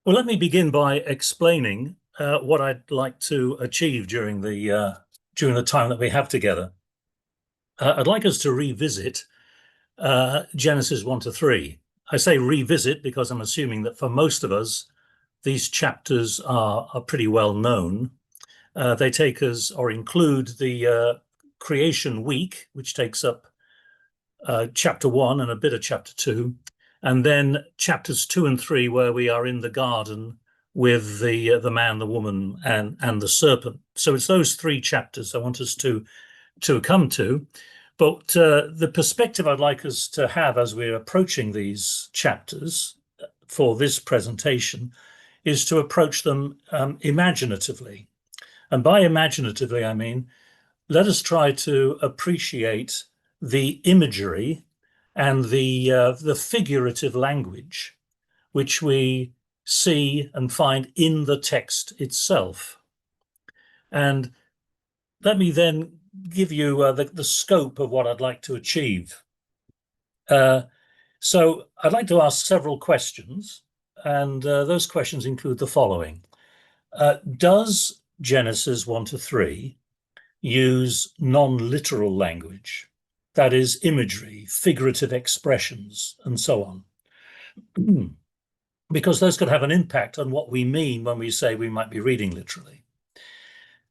Well, let me begin by explaining what I'd like to achieve during the time that we have together. I'd like us to revisit Genesis 1 to 3. I say revisit because I'm assuming that for most of us, these chapters are pretty well known. They take us or include the creation week, which takes up chapter 1 and a bit of chapter 2, and then chapters 2 and 3, where we are in the garden with the man, the woman, and the serpent. So it's those three chapters I want us to come to. But the perspective I'd like us to have as we're approaching these chapters for this presentation is to approach them imaginatively. And by imaginatively, I mean, let us try to appreciate the imagery and the figurative language which we see and find in the text itself. And let me then give you the scope of what I'd like to achieve. So I'd like to ask several questions, and those questions include the following. Does Genesis 1 to 3 use non-literal language? That is, imagery, figurative expressions, and so on. Because those could have an impact on what we mean when we say we might be reading literally.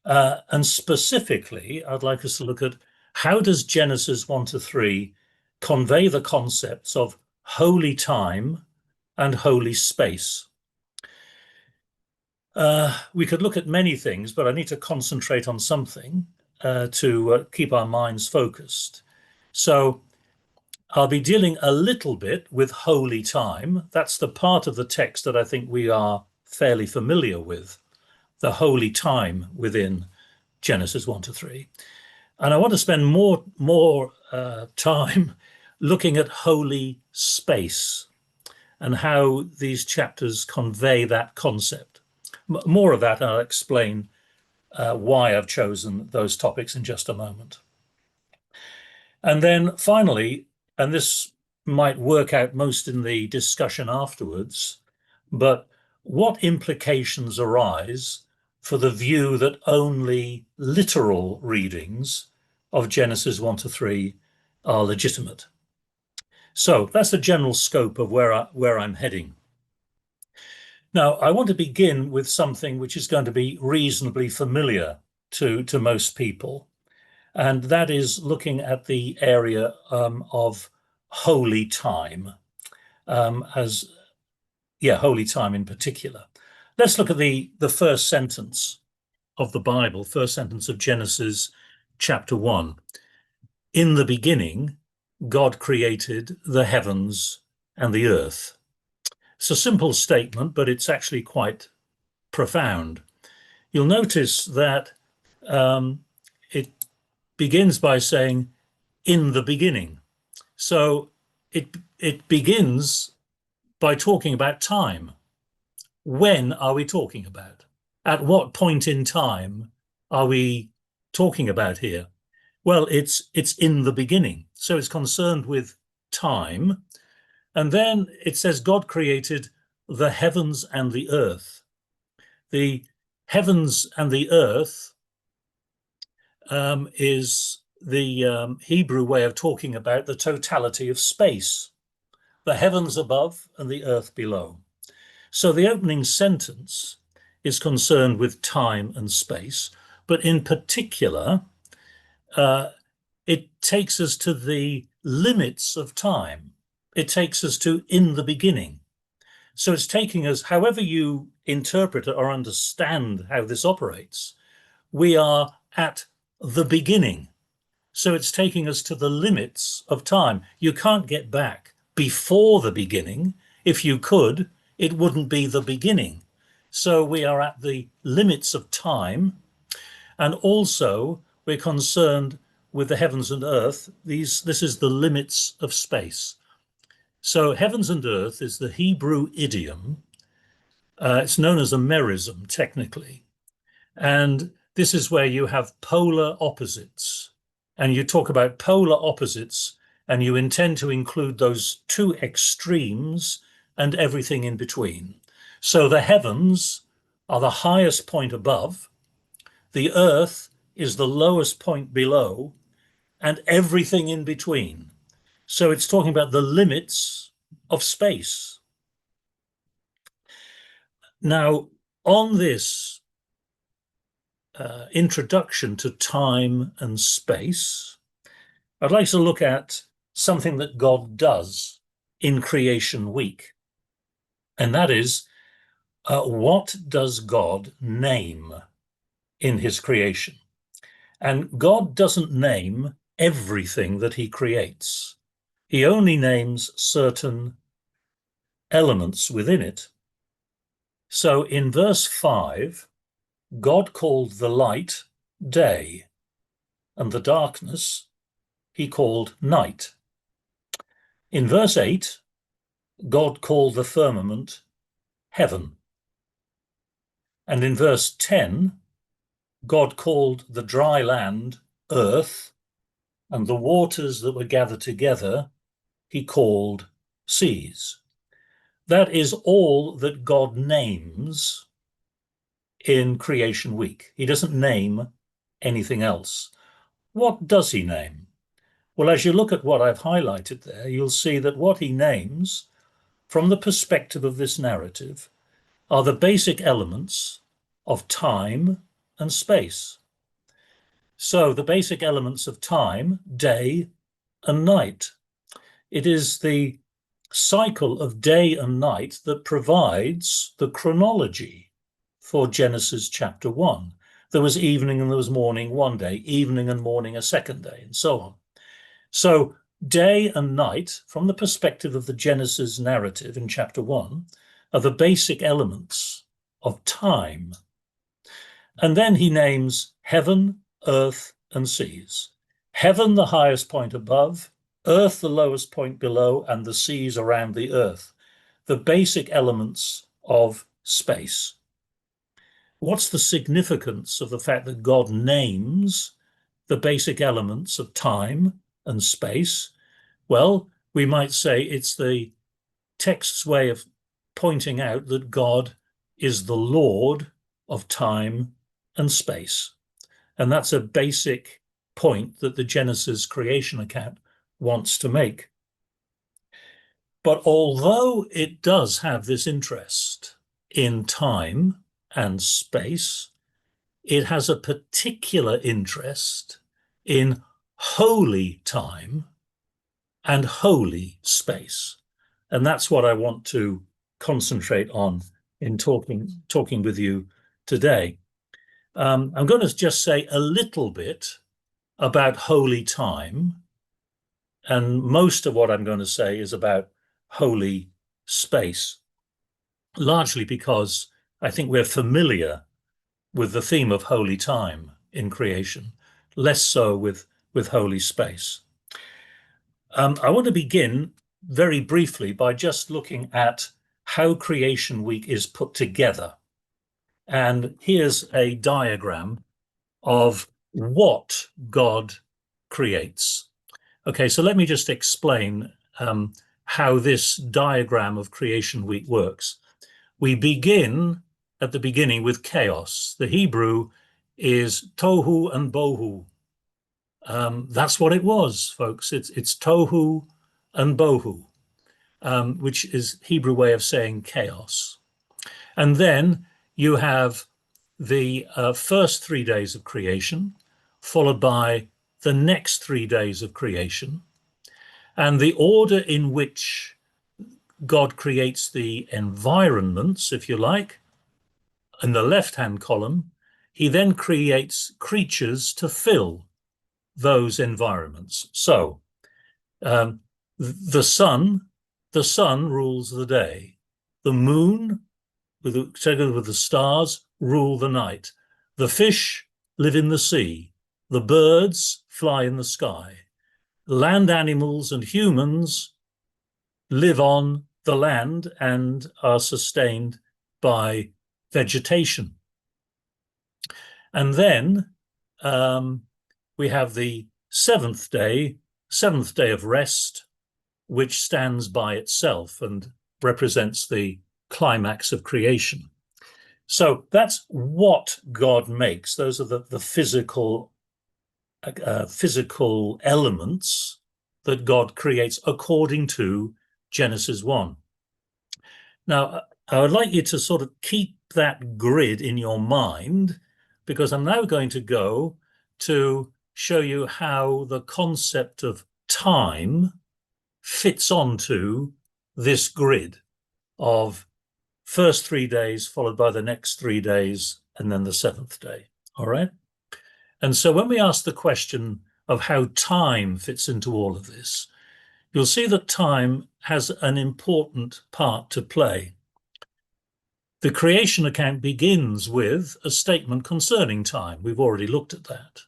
And specifically, I'd like us to look at how does Genesis 1 to 3 convey the concepts of holy time and holy space. We could look at many things, but I need to concentrate on something to keep our minds focused. So I'll be dealing a little bit with holy time. That's the part of the text that I think we are fairly familiar with, the holy time within Genesis 1 to 3. And I want to spend more time looking at holy space and how these chapters convey that concept. More of that, I'll explain why I've chosen those topics in just a moment. And then finally, and this might work out most in the discussion afterwards, but what implications arise for the view that only literal readings of Genesis 1 to 3 are legitimate? So that's the general scope of where I'm heading. Now, I want to begin with something which is going to be reasonably familiar to most people, and that is looking at the area of holy time, holy time in particular. Let's look at the first sentence of the Bible, first sentence of Genesis chapter 1. In the beginning, God created the heavens and the earth. It's a simple statement, but it's actually quite profound. You'll notice that it begins by saying, in the beginning. So it begins by talking about time. When are we talking about? At what point in time are we talking about here? Well, it's in the beginning. So it's concerned with time. And then it says God created the heavens and the earth. The heavens and the earth is the Hebrew way of talking about the totality of space, the heavens above and the earth below. So the opening sentence is concerned with time and space, but in particular, it takes us to the limits of time. It takes us to in the beginning. So it's taking us, however you interpret it or understand how this operates, we are at the beginning. So it's taking us to the limits of time. You can't get back before the beginning. If you could, it wouldn't be the beginning. So we are at the limits of time. And also we're concerned with the heavens and earth. This is the limits of space. So heavens and earth is the Hebrew idiom. It's known as a merism, technically. And this is where you have polar opposites. And you talk about polar opposites, and you intend to include those two extremes and everything in between. So the heavens are the highest point above, the earth is the lowest point below, and everything in between. So it's talking about the limits of space. Now, on this introduction to time and space, I'd like to look at something that God does in creation week. And that is, what does God name in his creation? And God doesn't name everything that he creates. He only names certain elements within it. So in verse 5, God called the light day, and the darkness he called night. In verse 8, God called the firmament heaven. And in verse 10, God called the dry land earth, and the waters that were gathered together he called seas. That is all that God names in creation week. He doesn't name anything else. What does he name? Well, as you look at what I've highlighted there, you'll see that what he names, from the perspective of this narrative, are the basic elements of time and space. So the basic elements of time, day and night. It is the cycle of day and night that provides the chronology for Genesis chapter 1. There was evening and there was morning one day, evening and morning a second day, and so on. So day and night, from the perspective of the Genesis narrative in chapter 1, are the basic elements of time. And then he names heaven, earth, and seas. Heaven, the highest point above, earth, the lowest point below, and the seas around the earth, the basic elements of space. What's the significance of the fact that God names the basic elements of time and space? Well, we might say it's the text's way of pointing out that God is the Lord of time and space. And that's a basic point that the Genesis creation account wants to make. But although it does have this interest in time and space, it has a particular interest in holy time and holy space. And that's what I want to concentrate on in talking with you today. I'm going to just say a little bit about holy time, and most of what I'm going to say is about holy space, largely because I think we're familiar with the theme of holy time in creation, less so with holy space. I want to begin very briefly by just looking at how creation week is put together. And here's a diagram of what God creates. Okay, so let me just explain how this diagram of creation week works. We begin at the beginning with chaos. The Hebrew is tohu and bohu. That's what it was, folks. It's tohu and bohu, which is Hebrew way of saying chaos. And then you have the first 3 days of creation, followed by the next 3 days of creation. And the order in which God creates the environments, if you like, in the left-hand column, he then creates creatures to fill those environments. So the sun rules the day. The moon, together with the stars, rule the night. The fish live in the sea. The birds fly in the sky. Land animals and humans live on the land and are sustained by vegetation. And then we have the seventh day of rest, which stands by itself and represents the climax of creation. So that's what God makes. Those are the physical elements that God creates according to Genesis 1. Now, I would like you to sort of keep that grid in your mind, because I'm now going to go to show you how the concept of time fits onto this grid of first 3 days followed by the next 3 days and then the seventh day. All right. And so when we ask the question of how time fits into all of this, you'll see that time has an important part to play. The creation account begins with a statement concerning time. We've already looked at that.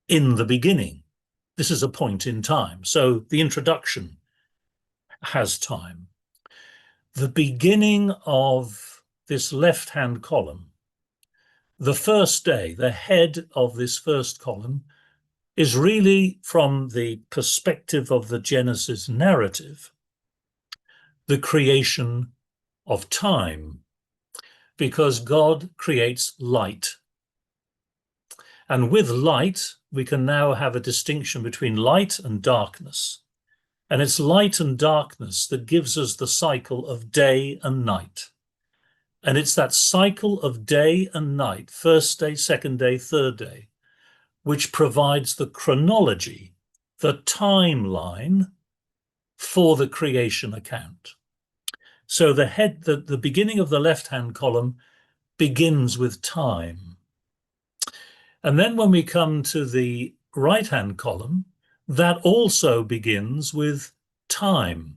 In the beginning. This is a point in time. So the introduction has time. The beginning of this left-hand column, the first day, the head of this first column, is really, from the perspective of the Genesis narrative, the creation of time, because God creates light. And with light, we can now have a distinction between light and darkness. And it's light and darkness that gives us the cycle of day and night. And it's that cycle of day and night, first day, second day, third day, which provides the chronology, the timeline for the creation account. So the beginning of the left-hand column begins with time. And then when we come to the right-hand column, that also begins with time.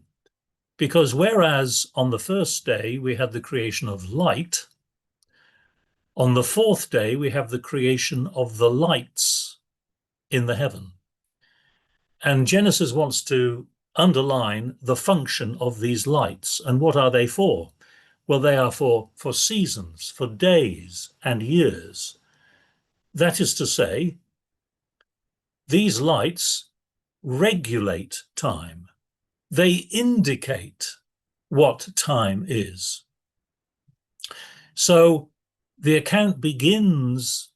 Because whereas on the first day we had the creation of light, on the fourth day we have the creation of the lights in the heaven. And Genesis wants to underline the function of these lights. And what are they for? Well, they are for seasons, for days and years. That is to say, these lights regulate time. They indicate what time is. So the account begins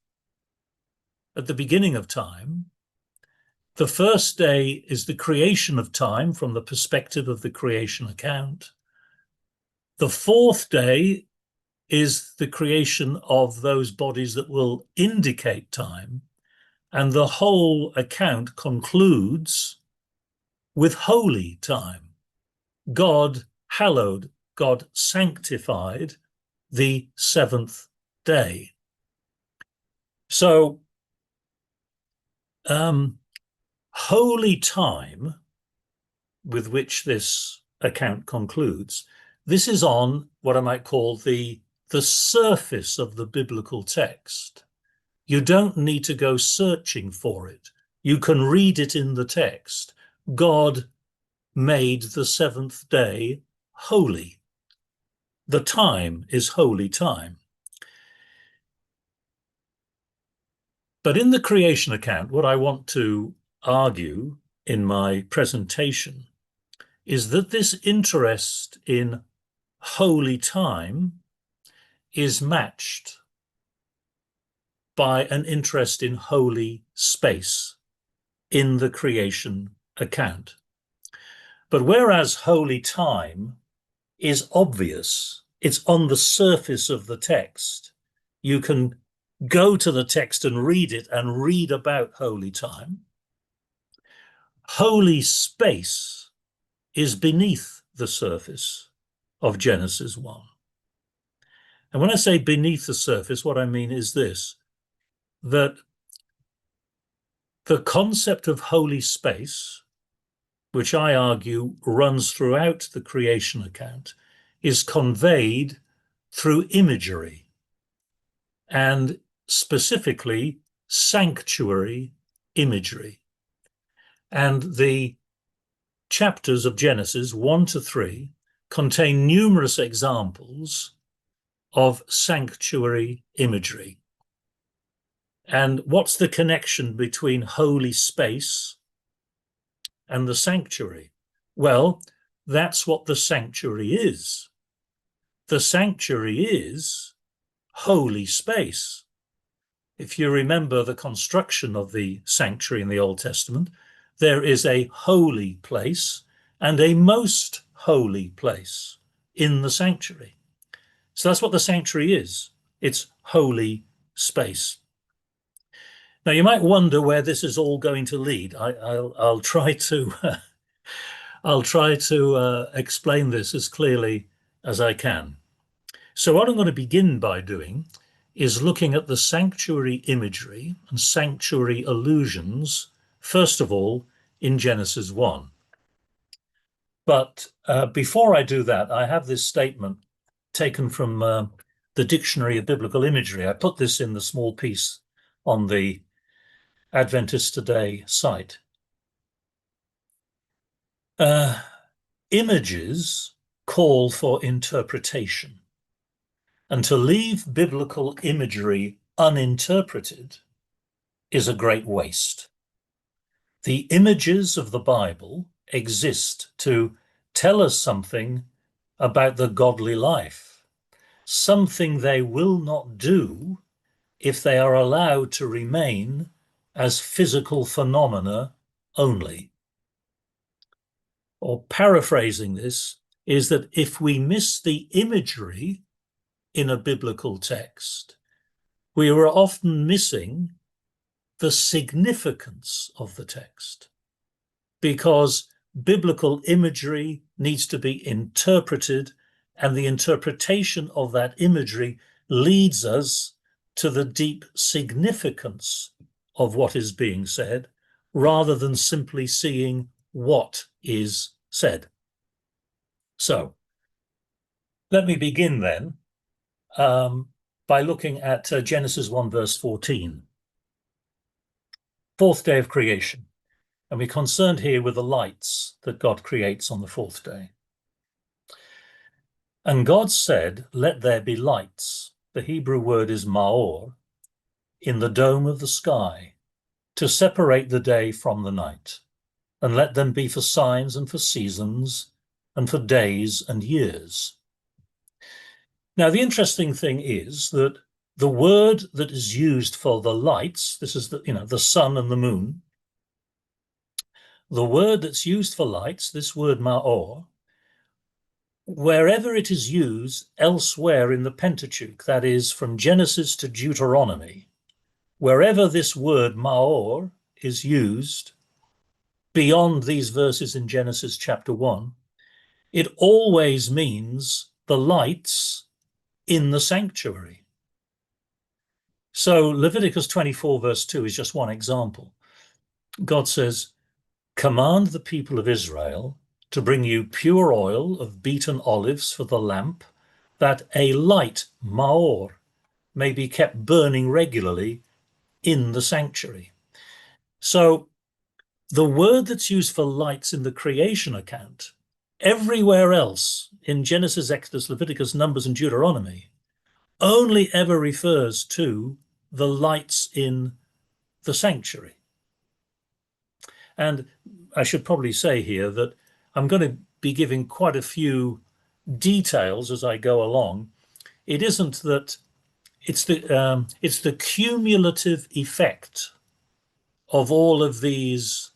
at the beginning of time. The first day is the creation of time from the perspective of the creation account. The fourth day is the creation of those bodies that will indicate time. And the whole account concludes with holy time. God hallowed, God sanctified the seventh day. So, holy time, with which this account concludes, this is on what I might call the surface of the biblical text. You don't need to go searching for it. You can read it in the text. God made the seventh day holy. The time is holy time. But in the creation account, what I want to argue in my presentation is that this interest in holy time is matched by an interest in holy space in the creation account. But whereas holy time is obvious, it's on the surface of the text, you can go to the text and read it and read about holy time. Holy space is beneath the surface of Genesis 1. And when I say beneath the surface, what I mean is this, that the concept of holy space, which I argue runs throughout the creation account, is conveyed through imagery, and specifically sanctuary imagery. And the chapters of Genesis 1 to 3 contain numerous examples of sanctuary imagery. And what's the connection between holy space and the sanctuary? Well, that's what the sanctuary is. the sanctuary is holy space. If you remember the construction of the sanctuary in the Old Testament, there is a holy place and a most holy place in the sanctuary. So that's what the sanctuary is. It's holy space. Now, you might wonder where this is all going to lead. I'll try to explain this as clearly as I can. So what I'm going to begin by doing is looking at the sanctuary imagery and sanctuary allusions, first of all, in Genesis 1. But before I do that, I have this statement taken from the Dictionary of Biblical Imagery. I put this in the small piece on the Adventist Today site. Images call for interpretation, and to leave biblical imagery uninterpreted is a great waste. The images of the Bible exist to tell us something about the godly life, something they will not do if they are allowed to remain as physical phenomena only. Or paraphrasing this is that if we miss the imagery in a biblical text, we are often missing the significance of the text, because biblical imagery needs to be interpreted, and the interpretation of that imagery leads us to the deep significance of what is being said, rather than simply seeing what is said. So let me begin then by looking at Genesis 1 verse 14. Fourth day of creation. And we're concerned here with the lights that God creates on the fourth day. And God said, "Let there be lights." The Hebrew word is maor, in the dome of the sky, to separate the day from the night. And let them be for signs and for seasons and for days and years. Now, the interesting thing is that the word that is used for the lights, this is the sun and the moon, the word that's used for lights, this word maor, wherever it is used elsewhere in the Pentateuch, that is from Genesis to Deuteronomy, wherever this word maor is used beyond these verses in Genesis chapter 1, it always means the lights in the sanctuary. So Leviticus 24 verse 2 is just one example. God says, "Command the people of Israel to bring you pure oil of beaten olives for the lamp, that a light, maor, may be kept burning regularly in the sanctuary." So the word that's used for lights in the creation account, everywhere else in Genesis, Exodus, Leviticus, Numbers, and Deuteronomy, only ever refers to the lights in the sanctuary. And I should probably say here that I'm going to be giving quite a few details as I go along. It isn't that it's the cumulative effect of all of these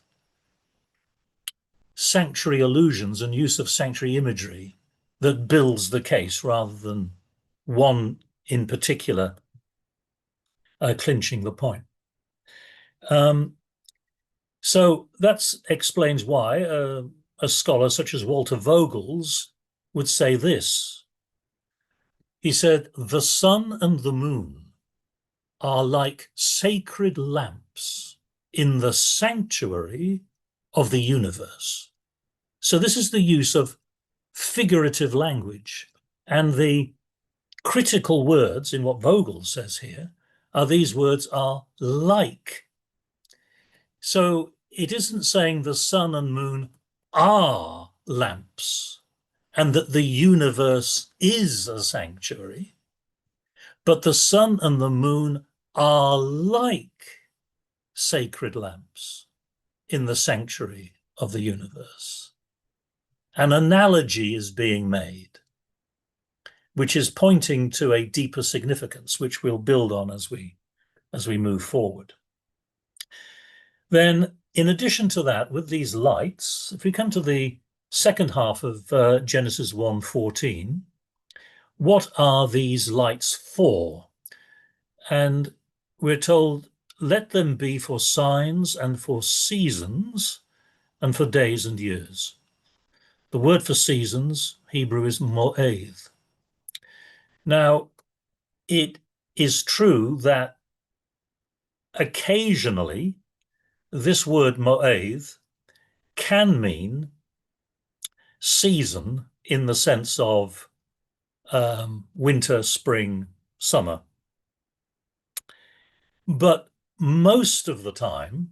sanctuary allusions and use of sanctuary imagery that builds the case, rather than one in particular clinching the point. So that explains why a scholar such as Walter Vogels would say this. He said, "The sun and the moon are like sacred lamps in the sanctuary of the universe." So this is the use of figurative language, and the critical words in what Vogel says here are these words are like. So it isn't saying the sun and moon are lamps and that the universe is a sanctuary, but the sun and the moon are like sacred lamps in the sanctuary of the universe. An analogy is being made. which is pointing to a deeper significance, which we'll build on as we move forward. Then, in addition to that, with these lights, if we come to the second half of Genesis 1:14, what are these lights for? And we're told, let them be for signs and for seasons and for days and years. The word for seasons, Hebrew, is mo'ed. Now, it is true that occasionally this word mo'ed can mean season in the sense of winter, spring, summer. But most of the time,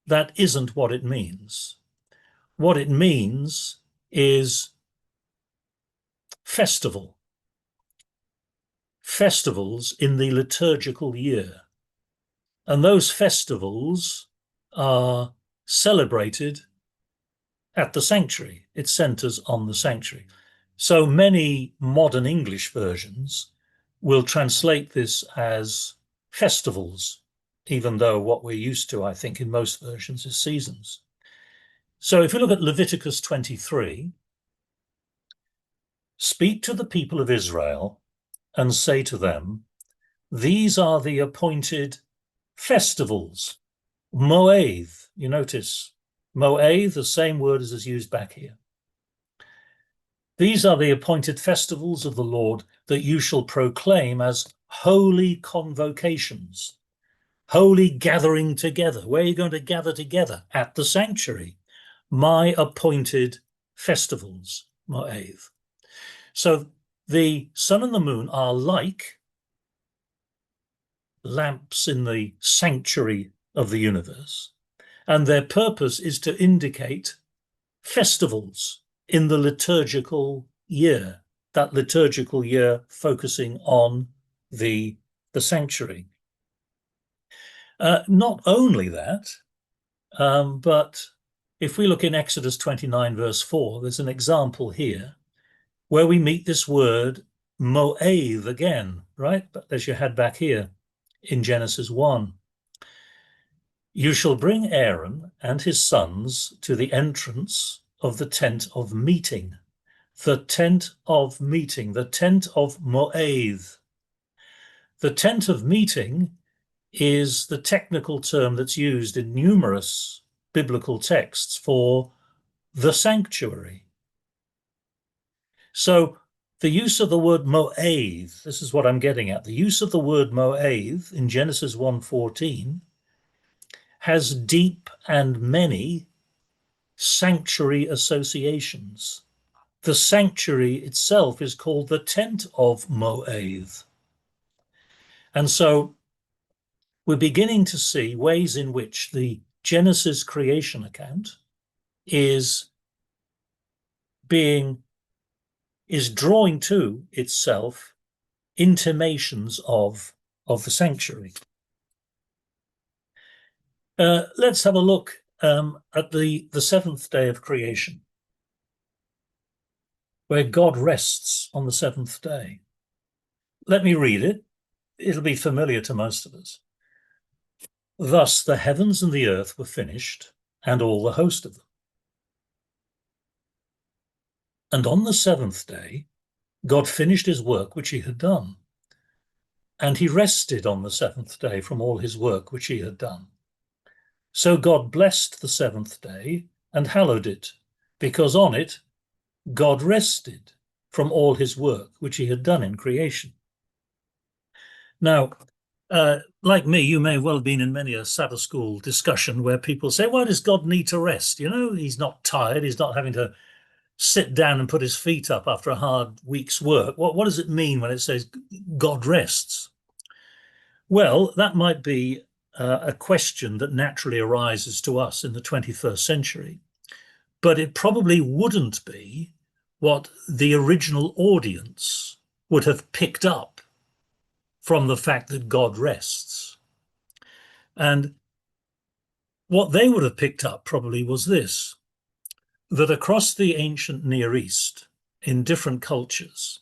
that isn't what it means. What it means is festival. Festivals in the liturgical year. And those festivals are celebrated at the sanctuary. It centers on the sanctuary. So many modern English versions will translate this as festivals, even though what we're used to, I think, in most versions is seasons. So if you look at Leviticus 23, speak to the people of Israel and say to them, these are the appointed festivals. Mo'ed, you notice, mo'ed, the same word as is used back here. These are the appointed festivals of the Lord that you shall proclaim as holy convocations, holy gathering together. Where are you going to gather together? At the sanctuary. My appointed festivals, mo'ed. So the sun and the moon are like lamps in the sanctuary of the universe, and their purpose is to indicate festivals in the liturgical year, that liturgical year focusing on the sanctuary. Not only that, but if we look in Exodus 29 verse 4, there's an example here where we meet this word mo'ed again, right? But as you had back here in Genesis 1. You shall bring Aaron and his sons to the entrance of the tent of meeting. The tent of meeting, the tent of mo'ed. The tent of meeting is the technical term that's used in numerous biblical texts for the sanctuary. So the use of the word mo'ed, this is what I'm getting at. The use of the word mo'ed in Genesis 1:14 has deep and many sanctuary associations. The sanctuary itself is called the tent of mo'ed. And so we're beginning to see ways in which the Genesis creation account is drawing to itself intimations of the sanctuary. Let's have a look at the seventh day of creation, where God rests on the seventh day. Let me read it. It'll be familiar to most of us. Thus the heavens and the earth were finished, and all the host of them. And on the seventh day, God finished his work which he had done. And he rested on the seventh day from all his work which he had done. So God blessed the seventh day and hallowed it, because on it God rested from all his work which he had done in creation. Now, like me, you may well have been in many a Sabbath school discussion where people say, why does God need to rest? You know, he's not tired. He's not having to sit down and put his feet up after a hard week's work. What does it mean when it says God rests? Well, that might be a question that naturally arises to us in the 21st century, but it probably wouldn't be what the original audience would have picked up from the fact that God rests. And what they would have picked up probably was this, that across the ancient Near East, in different cultures,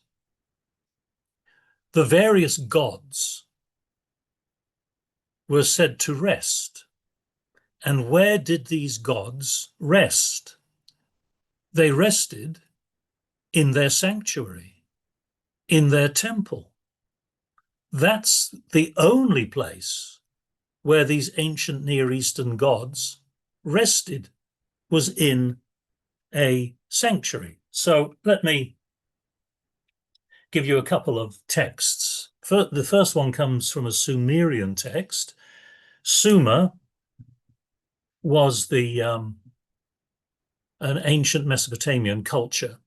the various gods were said to rest. And where did these gods rest? They rested in their sanctuary, in their temple. That's the only place where these ancient Near Eastern gods rested, was in a sanctuary. So let me give you a couple of texts. The first one comes from a Sumerian text. Sumer was an ancient Mesopotamian culture.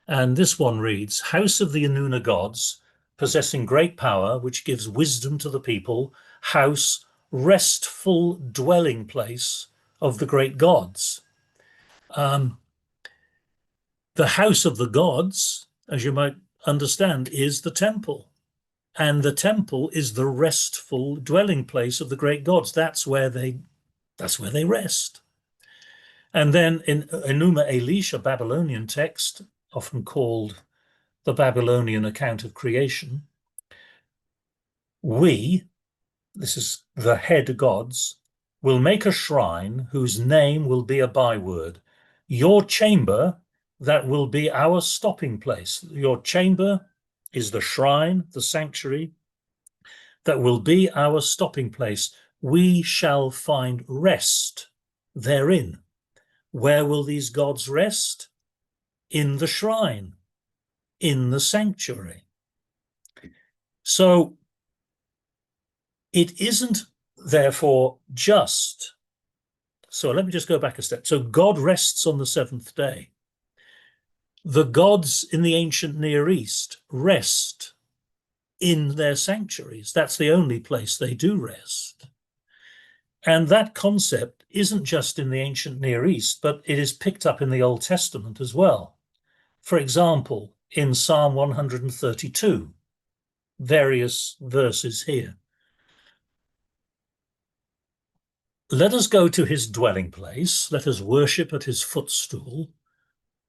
And this one reads, House of the Inanna gods, possessing great power, which gives wisdom to the people, house, restful dwelling place of the great gods. The house of the gods, as you might understand, is the temple. And the temple is the restful dwelling place of the great gods. That's where they rest. And then in Enuma Elish, a Babylonian text, often called the Babylonian account of creation, this is the head gods, will make a shrine whose name will be a byword. Your chamber, that will be our stopping place. Your chamber is the shrine, the sanctuary, that will be our stopping place. We shall find rest therein. Where will these gods rest? In the shrine, in the sanctuary. So it isn't therefore just, so let me just go back a step. So God rests on the seventh day. The gods in the ancient Near East rest in their sanctuaries. That's the only place they do rest. And that concept isn't just in the ancient Near East, but it is picked up in the Old Testament as well. For example, in Psalm 132, various verses here. Let us go to his dwelling place. Let us worship at his footstool.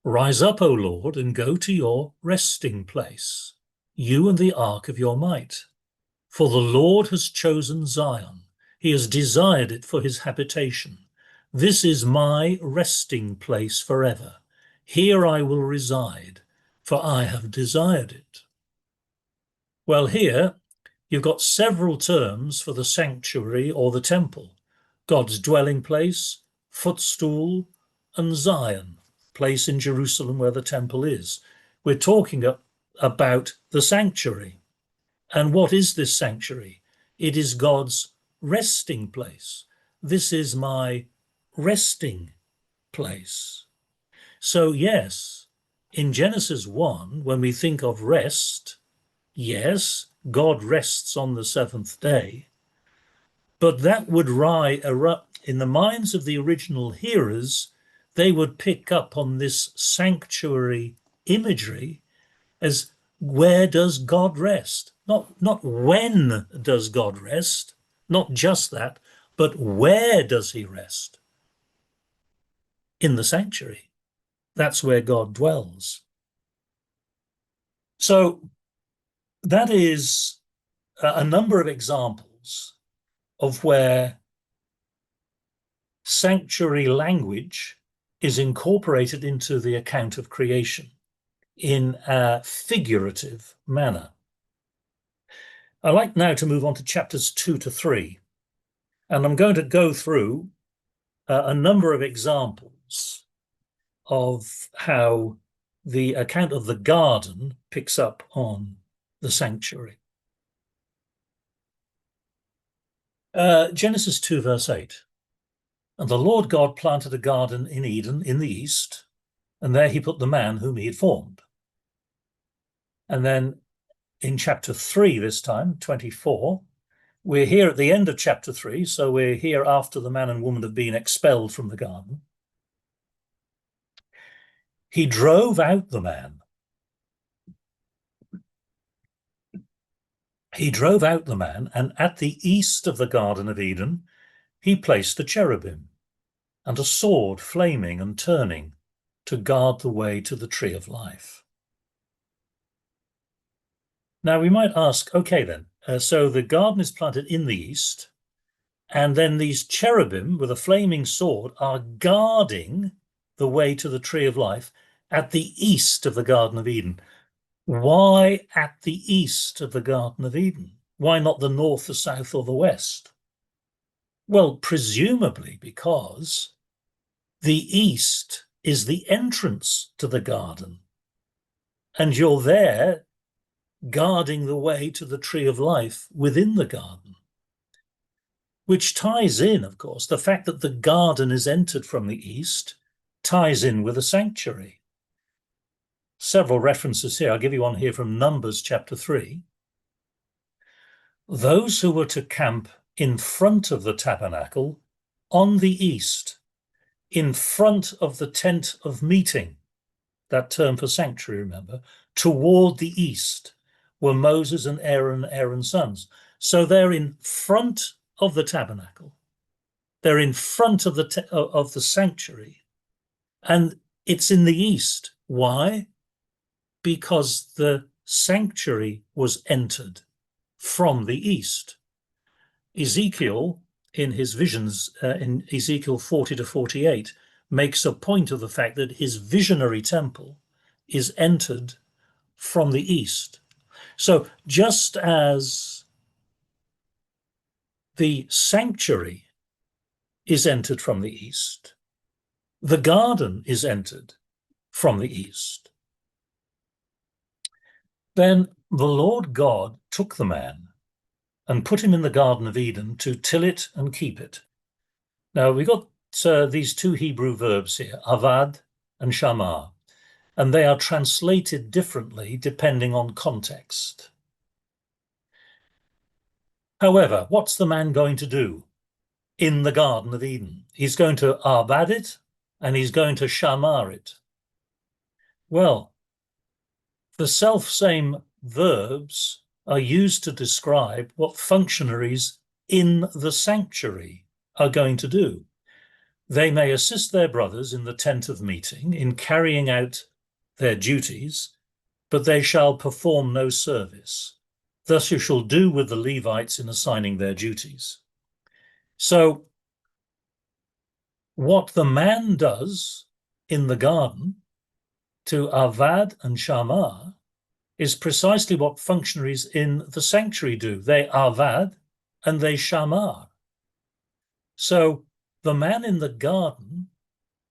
Rise up, O Lord, and go to your resting place, you and the ark of your might. For the Lord has chosen Zion. He has desired it for his habitation. This is my resting place forever. Here I will reside, for I have desired it. Well, here you've got several terms for the sanctuary or the temple. God's dwelling place, footstool, and Zion, place in Jerusalem where the temple is. We're talking about the sanctuary. And what is this sanctuary? It is God's resting place. This is my resting place. So yes, in Genesis 1, when we think of rest, yes, God rests on the seventh day, but that would erupt in the minds of the original hearers. They would pick up on this sanctuary imagery as, where does God rest? Not when does God rest, not just that, but where does he rest? In the sanctuary. That's where God dwells. So that is a number of examples of where sanctuary language is incorporated into the account of creation in a figurative manner. I'd like now to move on to chapters 2 to 3, and I'm going to go through a number of examples of how the account of the garden picks up on the sanctuary. Genesis 2, verse 8. And the Lord God planted a garden in Eden in the east, and there he put the man whom he had formed. And then in chapter 3 this time, 24, we're here at the end of chapter 3, so we're here after the man and woman have been expelled from the garden. He drove out the man. He drove out the man, and at the east of the Garden of Eden, he placed a cherubim and a sword flaming and turning to guard the way to the tree of life. Now we might ask, okay then, so the garden is planted in the east, and then these cherubim with a flaming sword are guarding the way to the tree of life at the east of the Garden of Eden. Why at the east of the Garden of Eden? Why not the north, the south, or the west? Well, presumably because the east is the entrance to the garden, and you're there guarding the way to the tree of life within the garden. Which ties in, of course, the fact that the garden is entered from the east ties in with the sanctuary. Several references here. I'll give you one here from Numbers chapter 3. Those who were to camp in front of the tabernacle on the east, in front of the tent of meeting, that term for sanctuary, remember, toward the east, were Moses and Aaron's sons. So they're in front of the tabernacle. They're in front of the sanctuary, and it's in the east. Why? Because the sanctuary was entered from the east. Ezekiel, in his visions, in Ezekiel 40 to 48, makes a point of the fact that his visionary temple is entered from the east. So just as the sanctuary is entered from the east, the garden is entered from the east. Then the Lord God took the man and put him in the Garden of Eden to till it and keep it. Now we got these two Hebrew verbs here, avad and shamar, and they are translated differently depending on context. However, what's the man going to do in the Garden of Eden? He's going to avad it and he's going to shamar it. Well, the self-same verbs are used to describe what functionaries in the sanctuary are going to do. They may assist their brothers in the tent of meeting in carrying out their duties, but they shall perform no service. Thus you shall do with the Levites in assigning their duties. So what the man does in the garden to avad and shamar is precisely what functionaries in the sanctuary do. They avad and they shamar. So the man in the garden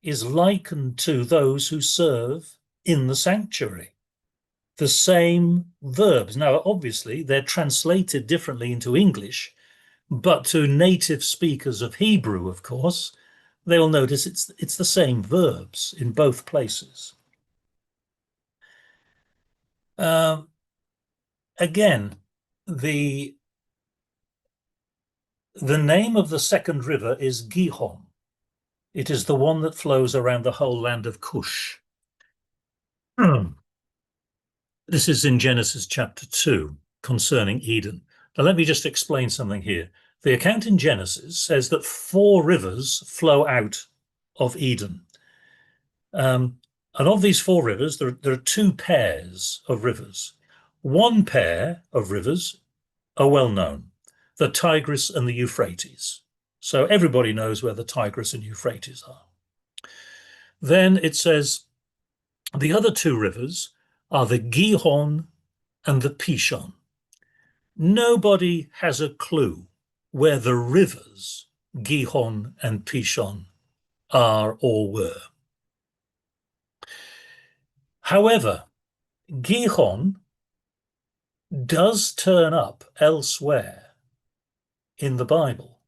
is likened to those who serve in the sanctuary. The same verbs. Now, obviously, they're translated differently into English, but to native speakers of Hebrew, of course, they will notice it's the same verbs in both places. Again, the name of the second river is Gihon. It is the one that flows around the whole land of Cush. This is in Genesis chapter 2 concerning Eden. Now, let me just explain something here. The account in Genesis says that 4 rivers flow out of Eden. And of these 4 rivers, there are 2 pairs of rivers. One pair of rivers are well known, the Tigris and the Euphrates. So everybody knows where the Tigris and Euphrates are. Then it says the other 2 rivers are the Gihon and the Pishon. Nobody has a clue where the rivers Gihon and Pishon are or were. However, Gihon does turn up elsewhere in the Bible,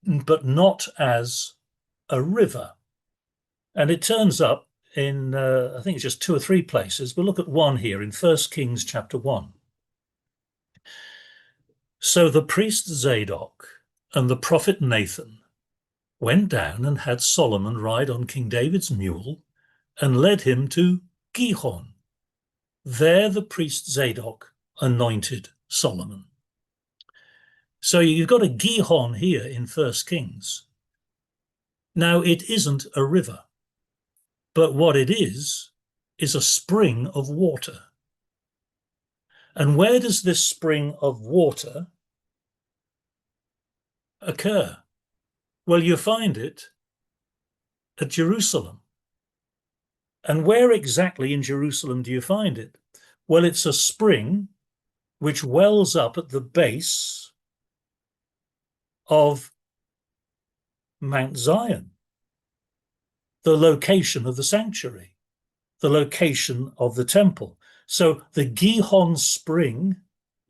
but not as a river. And it turns up in, I think it's just 2 or 3 places. We'll look at one here in 1 Kings chapter 1. So the priest Zadok and the prophet Nathan went down and had Solomon ride on King David's mule and led him to Gihon. There the priest Zadok anointed Solomon. So you've got a Gihon here in 1 Kings. Now, it isn't a river, but what it is a spring of water. And where does this spring of water occur? Well, you find it at Jerusalem. And where exactly in Jerusalem do you find it? Well, it's a spring which wells up at the base of Mount Zion, the location of the sanctuary, the location of the temple. So the Gihon spring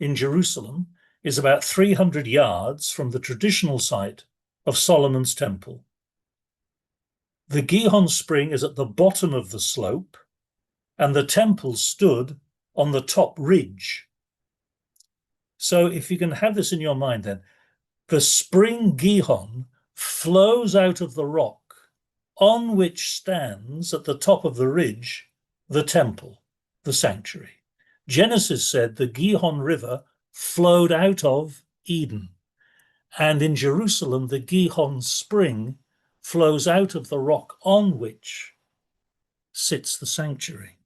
in Jerusalem is about 300 yards from the traditional site of Solomon's temple. The Gihon spring is at the bottom of the slope, and the temple stood on the top ridge. So if you can have this in your mind then, the spring Gihon flows out of the rock on which stands at the top of the ridge the temple, the sanctuary. Genesis said the Gihon River flowed out of Eden, and in Jerusalem the Gihon spring flows out of the rock on which sits the sanctuary.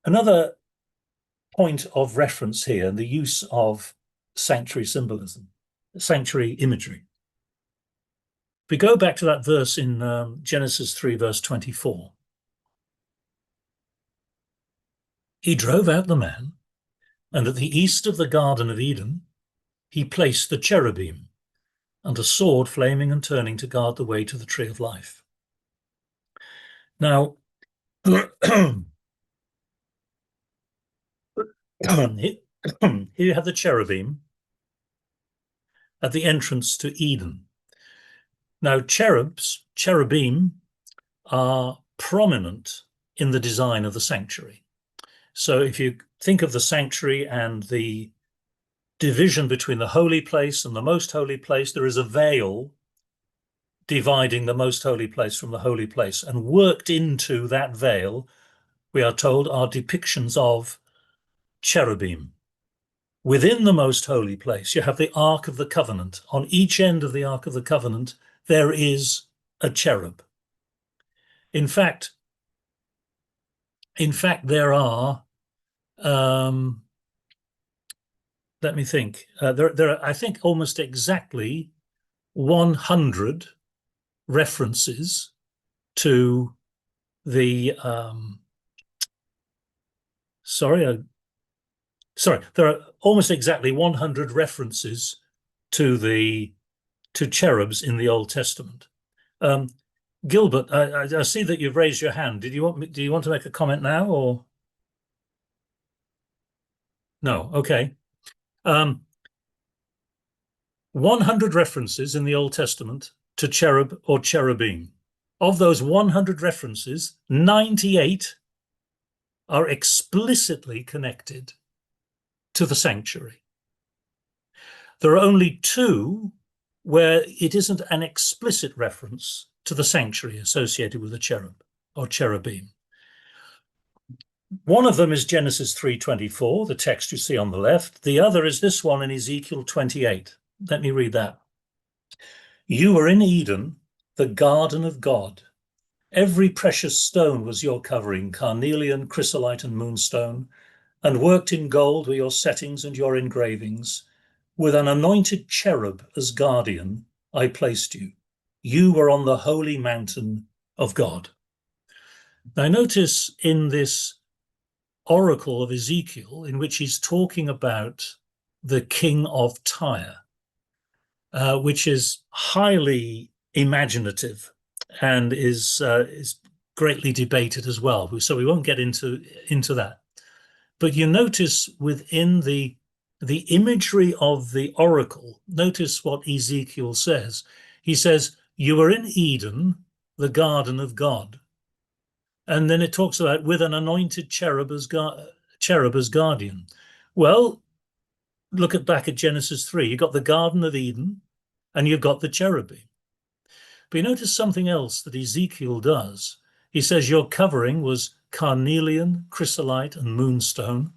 Another point of reference here, the use of sanctuary symbolism, sanctuary imagery. We go back to that verse in Genesis 3, verse 24. He drove out the man, and at the east of the Garden of Eden, he placed the cherubim and a sword flaming and turning to guard the way to the tree of life. Now, here you have the cherubim at the entrance to Eden. Now, cherubim are prominent in the design of the sanctuary. So if you think of the sanctuary and the division between the holy place and the most holy place, there is a veil dividing the most holy place from the holy place. And worked into that veil, we are told, are depictions of cherubim. Within the most holy place, you have the Ark of the Covenant. On each end of the Ark of the Covenant, there is a cherub. In fact, there are, let me think, there are, I think, almost exactly 100 references to the, there are almost exactly 100 references to cherubs in the Old Testament. Gilbert, I see that you've raised your hand. Do you want to make a comment now, or no? Okay. 100 references in the Old Testament to cherub or cherubim. Of those 100 references, 98 are explicitly connected to the sanctuary. There are only 2 where it isn't an explicit reference to the sanctuary associated with a cherub or cherubim. One of them is Genesis 3:24, the text you see on the left. The other is this one in Ezekiel 28. Let me read that. You were in Eden, the garden of God. Every precious stone was your covering, carnelian, chrysolite, and moonstone, and worked in gold were your settings and your engravings. With an anointed cherub as guardian, I placed you. You were on the holy mountain of God. Now notice in this oracle of Ezekiel, in which he's talking about the king of Tyre, which is highly imaginative and is greatly debated as well. So we won't get into that. But you notice within the imagery of the oracle, notice what Ezekiel says. He says, you were in Eden, the garden of God. And then it talks about with an anointed cherub as guardian. Well, look back at Genesis 3. You've got the Garden of Eden and you've got the cherubim. But you notice something else that Ezekiel does. He says your covering was carnelian, chrysolite, and moonstone.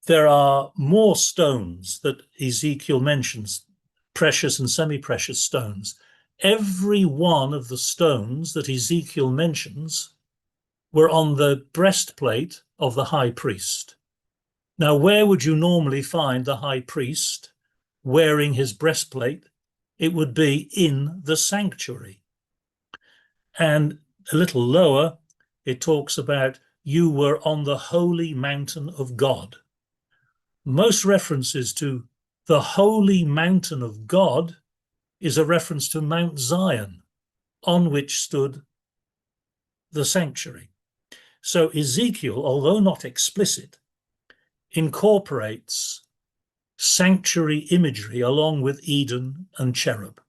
There are more stones that Ezekiel mentions, precious and semi-precious stones. Every one of the stones that Ezekiel mentions were on the breastplate of the high priest. Now, where would you normally find the high priest wearing his breastplate? It would be in the sanctuary. And a little lower, it talks about you were on the holy mountain of God. Most references to the holy mountain of God is a reference to Mount Zion, on which stood the sanctuary. So Ezekiel, although not explicit, incorporates sanctuary imagery along with Eden and cherub,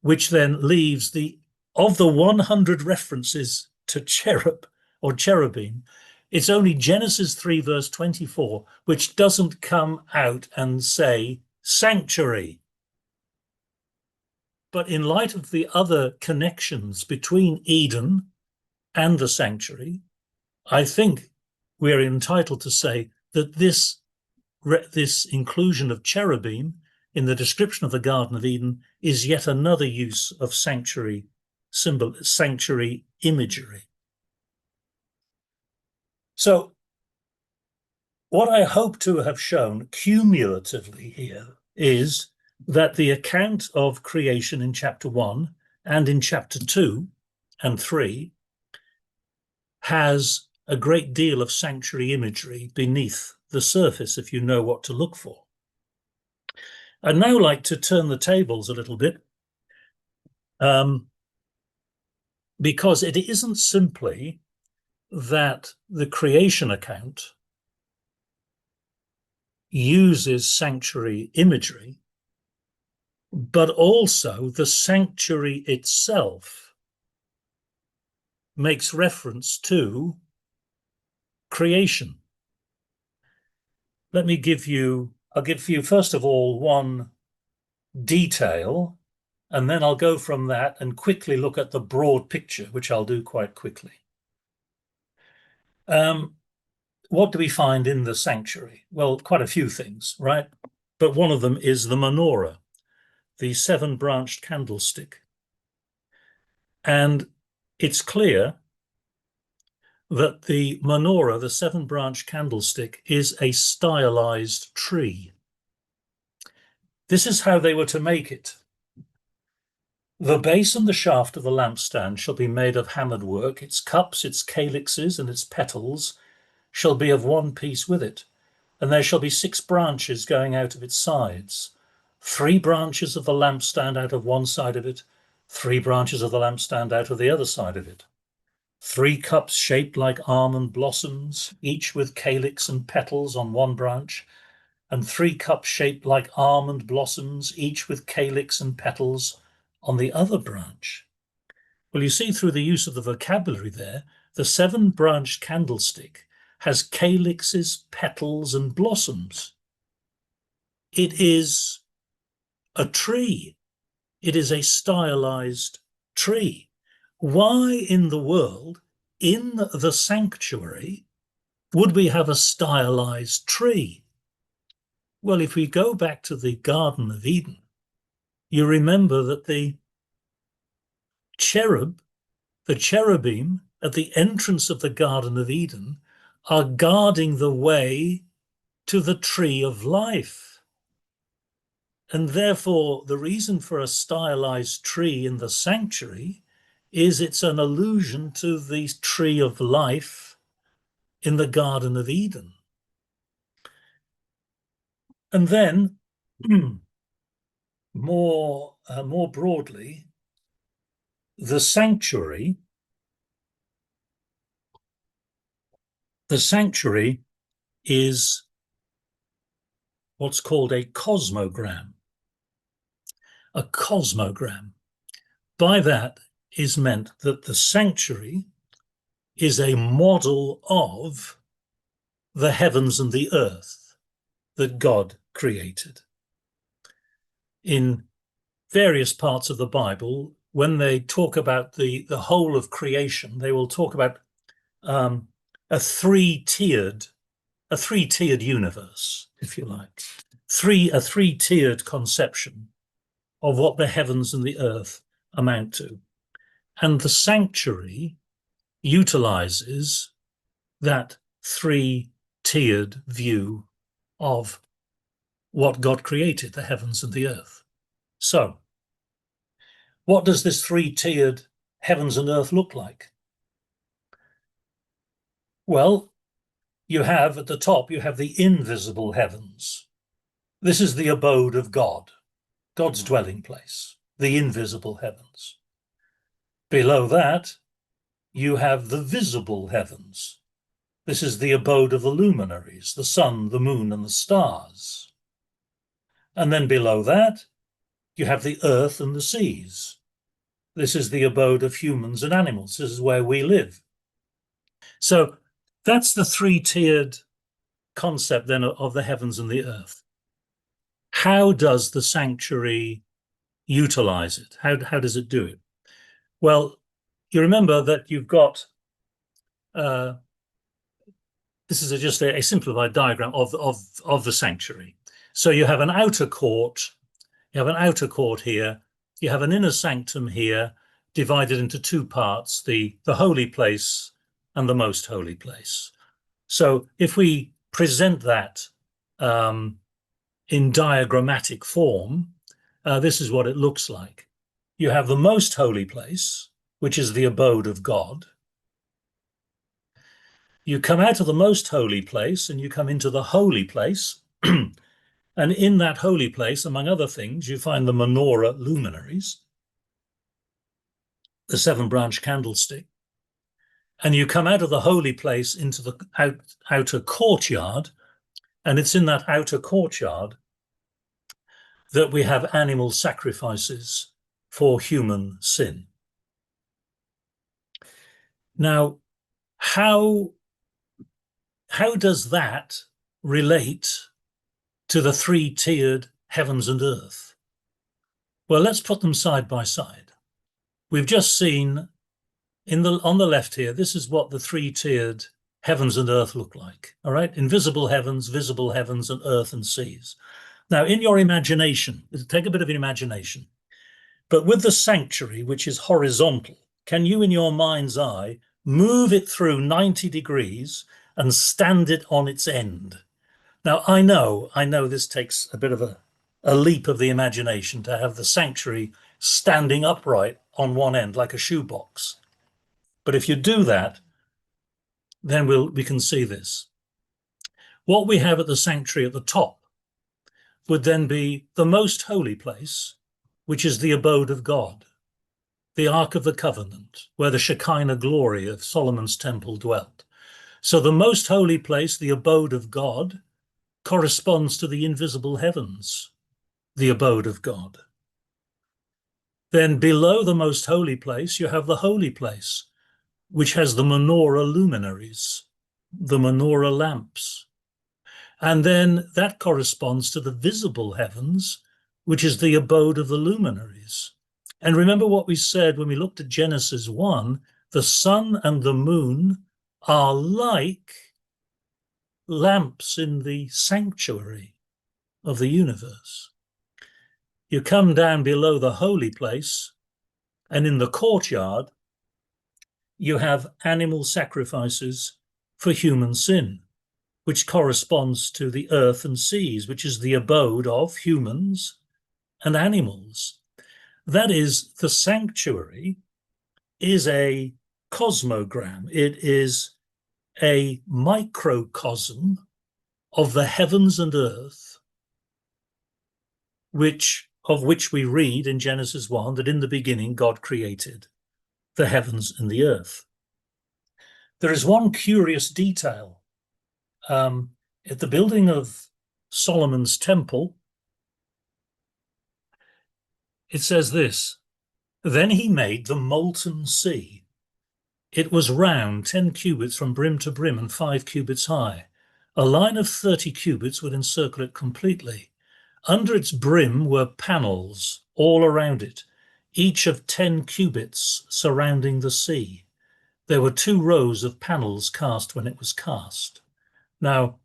which then leaves of the 100 references to cherub or cherubim, it's only Genesis 3 verse 24 which doesn't come out and say sanctuary. But in light of the other connections between Eden and the sanctuary, I think we're entitled to say that this inclusion of cherubim in the description of the Garden of Eden is yet another use of sanctuary imagery. So what I hope to have shown cumulatively here is that the account of creation in chapter 1 and in chapter 2 and 3 has a great deal of sanctuary imagery beneath the surface, if you know what to look for. I'd now like to turn the tables a little bit, because it isn't simply that the creation account uses sanctuary imagery, but also the sanctuary itself makes reference to creation. I'll give you first of all one detail, and then I'll go from that and quickly look at the broad picture, which I'll do quite quickly. What do we find in the sanctuary? Well, quite a few things, right? But one of them is the menorah, the 7-branched candlestick. And it's clear that the menorah, the 7-branched candlestick, is a stylized tree. This is how they were to make it. The base and the shaft of the lampstand shall be made of hammered work. Its cups, its calyxes, and its petals shall be of one piece with it. And there shall be 6 branches going out of its sides. 3 branches of the lampstand out of one side of it, 3 branches of the lampstand out of the other side of it. 3 cups shaped like almond blossoms, each with calyx and petals on one branch, and 3 cups shaped like almond blossoms, each with calyx and petals on the other branch. Well, you see through the use of the vocabulary there, the 7-branched candlestick has calyxes, petals, and blossoms. It is a tree. It is a stylized tree. Why in the world, in the sanctuary, would we have a stylized tree? Well, if we go back to the Garden of Eden, you remember that the cherubim at the entrance of the Garden of Eden are guarding the way to the tree of life. And therefore, the reason for a stylized tree in the sanctuary is it's an allusion to the tree of life in the Garden of Eden. And then, more broadly, the sanctuary is what's called a cosmogram. A cosmogram. By that is meant that the sanctuary is a model of the heavens and the earth that God created. In various parts of the Bible, when they talk about the whole of creation, they will talk about a three-tiered universe, if you like, a three-tiered conception of what the heavens and the earth amount to. And the sanctuary utilizes that three-tiered view of what God created, the heavens and the earth. So, what does this three-tiered heavens and earth look like? Well, you have at the top, you have the invisible heavens. This is the abode of God, God's dwelling place, the invisible heavens. Below that, you have the visible heavens. This is the abode of the luminaries, the sun, the moon, and the stars. And then below that, you have the earth and the seas. This is the abode of humans and animals. This is where we live. So that's the three-tiered concept then of the heavens and the earth. How does the sanctuary utilize it? How does it do it? Well, you remember that you've got, this is just a simplified diagram of the sanctuary. So you have an outer court, here, you have an inner sanctum here, divided into two parts, the holy place and the most holy place. So if we present that in diagrammatic form, this is what it looks like. You have the most holy place, which is the abode of God. You come out of the most holy place and you come into the holy place. And in that holy place, among other things, you find the menorah luminaries, the seven-branch candlestick. And you come out of the holy place into the outer courtyard. And it's in that outer courtyard that we have animal sacrifices for human sin. Now, how does that relate to the three-tiered heavens and earth? Well, let's put them side by side. We've just seen on the left here, this is what the three-tiered heavens and earth look like. All right, invisible heavens, visible heavens, and earth and seas. Now, in your imagination, take a bit of imagination, but with the sanctuary, which is horizontal, can you, in your mind's eye, move it through 90 degrees and stand it on its end? Now, I know this takes a bit of a leap of the imagination to have the sanctuary standing upright on one end like a shoebox. But if you do that, then we can see this. What we have at the sanctuary at the top would then be the most holy place, which is the abode of God, the Ark of the Covenant, where the Shekinah glory of Solomon's temple dwelt. So the most holy place, the abode of God, corresponds to the invisible heavens, the abode of God. Then below the most holy place, you have the holy place, which has the menorah luminaries, the menorah lamps. And then that corresponds to the visible heavens, which is the abode of the luminaries. And remember what we said when we looked at Genesis 1, the sun and the moon are like lamps in the sanctuary of the universe. You come down below the holy place, and in the courtyard, you have animal sacrifices for human sin, which corresponds to the earth and seas, which is the abode of humans and animals. That is, the sanctuary is a cosmogram. It is a microcosm of the heavens and earth, of which we read in Genesis 1 that in the beginning God created the heavens and the earth. There is one curious detail. At the building of Solomon's temple, it says this: "Then he made the molten sea. It was round 10 cubits from brim to brim and 5 cubits high. A line of 30 cubits would encircle it completely. Under its brim were panels all around it, each of 10 cubits surrounding the sea. There were 2 rows of panels cast when it was cast." Now,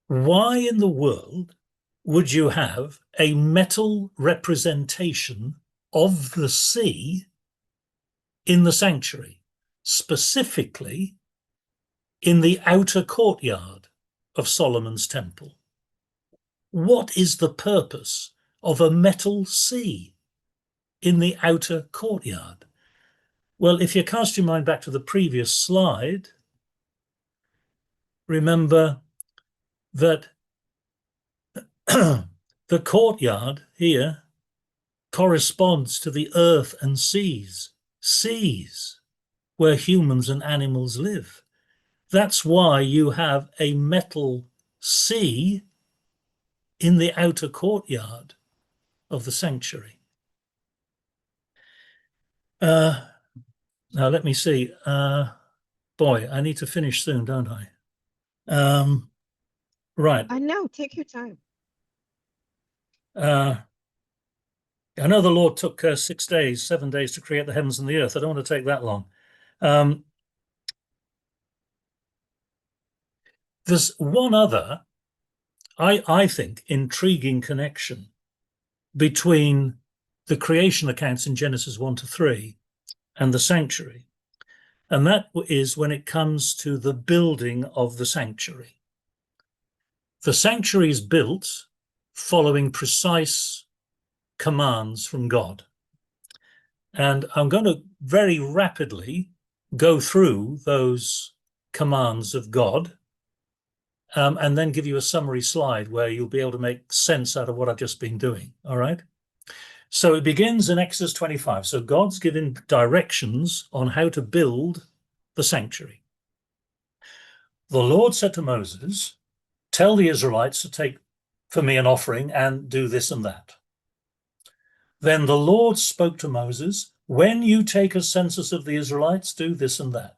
why in the world would you have a metal representation of the sea in the sanctuary? specifically in the outer courtyard of Solomon's temple. What is the purpose of a metal sea in the outer courtyard? Well, if you cast your mind back to the previous slide, remember that the courtyard here corresponds to the earth and seas where humans and animals live. That's why you have a metal sea in the outer courtyard of the sanctuary. Now, let me see. Boy, I need to finish soon, don't I? Right. I know. Take your time. I know the Lord took 7 days to create the heavens and the earth. I don't want to take that long. There's one other, I think, intriguing connection between the creation accounts in Genesis 1 to 3 and the sanctuary. And that is when it comes to the building of the sanctuary. The sanctuary is built following precise commands from God. And I'm going to very rapidly go through those commands of God, and then give you a summary slide where you'll be able to make sense out of what I've just been doing. All right. So it begins in Exodus 25. So God's given directions on how to build the sanctuary. The Lord said to Moses, "Tell the Israelites to take for me an offering and do this and that." Then the Lord spoke to Moses, "When you take a census of the Israelites, do this and that."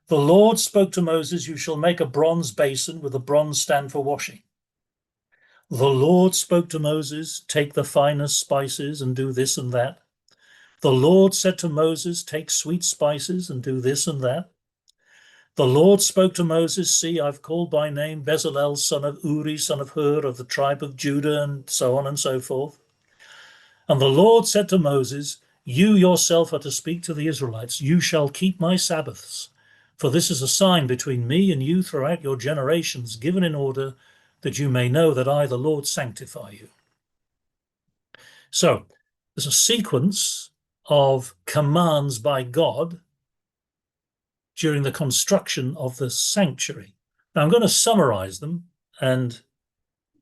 The Lord spoke to Moses, "You shall make a bronze basin with a bronze stand for washing." The Lord spoke to Moses, "Take the finest spices and do this and that." The Lord said to Moses, "Take sweet spices and do this and that." The Lord spoke to Moses, "See, I've called by name Bezalel, son of Uri, son of Hur, of the tribe of Judah," and so on and so forth. And the Lord said to Moses, "You yourself are to speak to the Israelites. You shall keep my Sabbaths, for this is a sign between me and you throughout your generations, given in order that you may know that I, the Lord, sanctify you." So there's a sequence of commands by God during the construction of the sanctuary. Now I'm going to summarize them, and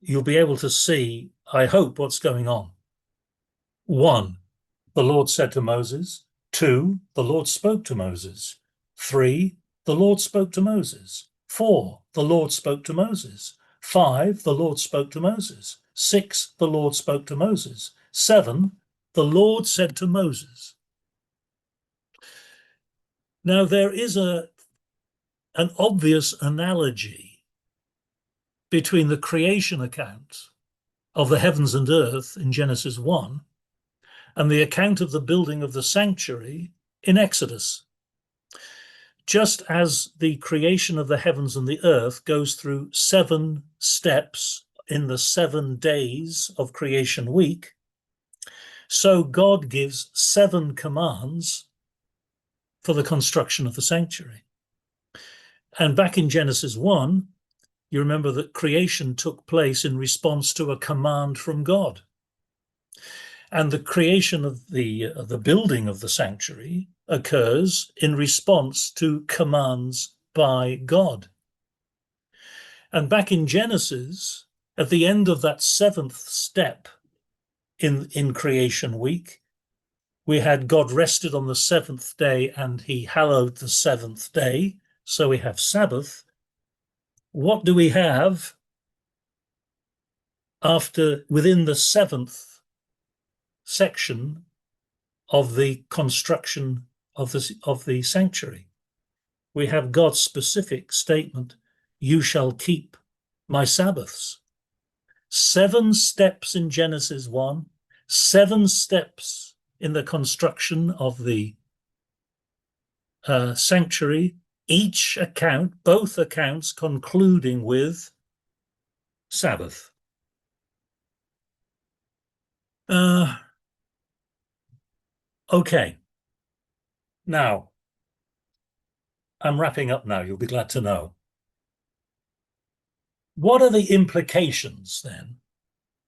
you'll be able to see, I hope, what's going on. 1, the Lord said to Moses. 2, the Lord spoke to Moses. 3, the Lord spoke to Moses. 4, the Lord spoke to Moses. 5, the Lord spoke to Moses. 6, the Lord spoke to Moses. 7, the Lord said to Moses. Now there is an obvious analogy between the creation account of the heavens and earth in Genesis 1 and the account of the building of the sanctuary in Exodus. Just as the creation of the heavens and the earth goes through 7 steps in the 7 days of creation week, so God gives 7 commands for the construction of the sanctuary. And back in Genesis 1, you remember that creation took place in response to a command from God. And the creation of the building of the sanctuary occurs in response to commands by God. And back in Genesis, at the end of that 7th step in creation week, we had God rested on the 7th day and he hallowed the 7th day. So we have Sabbath. What do we have within the 7th section of the construction of the sanctuary? We have God's specific statement, "You shall keep my Sabbaths." 7 steps in Genesis 1, 7 steps in the construction of the sanctuary, both accounts concluding with Sabbath. Okay. Now, I'm wrapping up now, you'll be glad to know. What are the implications then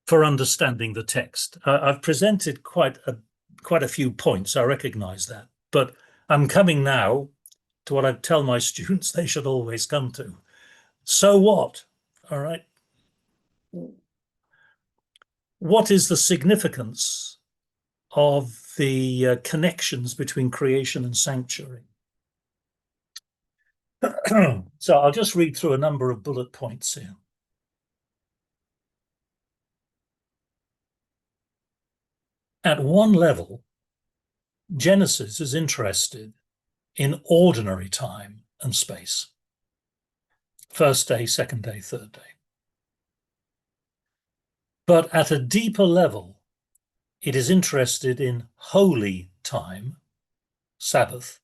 for understanding the text? I've presented quite a few points, I recognize that, but I'm coming now to what I tell my students they should always come to. So what? All right. What is the significance of the connections between creation and sanctuary? So I'll just read through a number of bullet points here. At one level, Genesis is interested in ordinary time and space. First day, second day, third day. But at a deeper level, it is interested in holy time, Sabbath,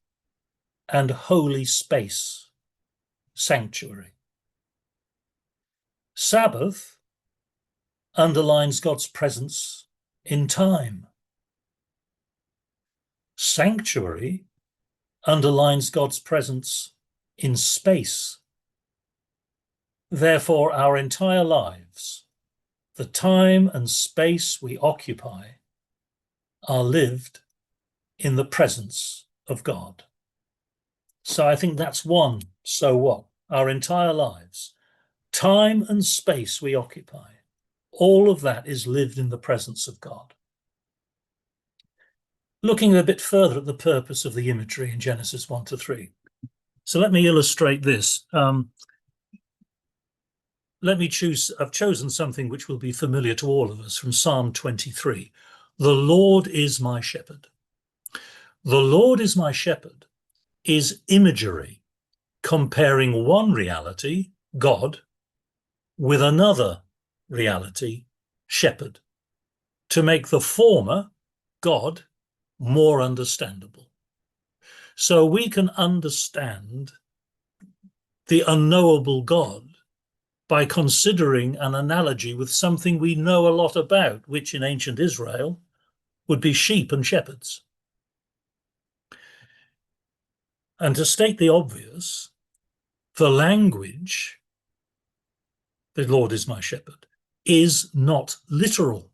and holy space, sanctuary. Sabbath underlines God's presence in time. Sanctuary underlines God's presence in space. Therefore, our entire lives, the time and space we occupy, are lived in the presence of God. So I think that's one. So what? Our entire lives, time and space we occupy, all of that is lived in the presence of God. Looking a bit further at the purpose of the imagery in Genesis 1 to 3. So let me illustrate this. I've chosen something which will be familiar to all of us from Psalm 23. The Lord is my shepherd. The Lord is my shepherd is imagery comparing one reality, God, with another reality, shepherd, to make the former, God, more understandable. So we can understand the unknowable God by considering an analogy with something we know a lot about, which in ancient Israel would be sheep and shepherds. And to state the obvious, the language, the Lord is my shepherd, is not literal.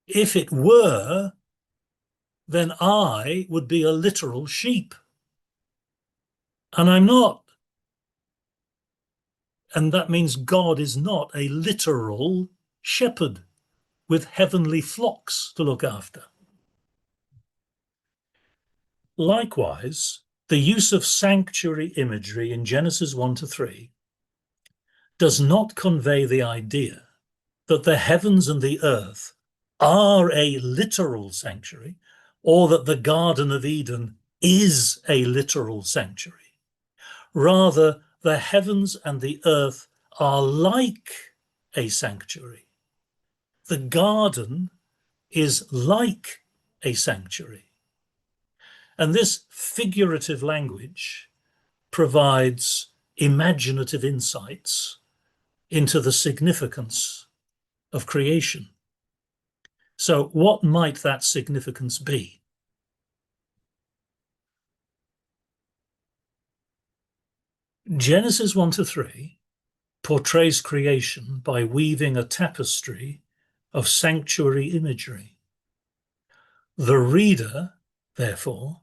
If it were, then I would be a literal sheep. And I'm not. And that means God is not a literal shepherd with heavenly flocks to look after. Likewise, the use of sanctuary imagery in Genesis 1 to 3 does not convey the idea that the heavens and the earth are a literal sanctuary, or that the Garden of Eden is a literal sanctuary. Rather, the heavens and the earth are like a sanctuary. The garden is like a sanctuary. And this figurative language provides imaginative insights into the significance of creation. So what might that significance be? Genesis 1 to 3 portrays creation by weaving a tapestry of sanctuary imagery. The reader, therefore,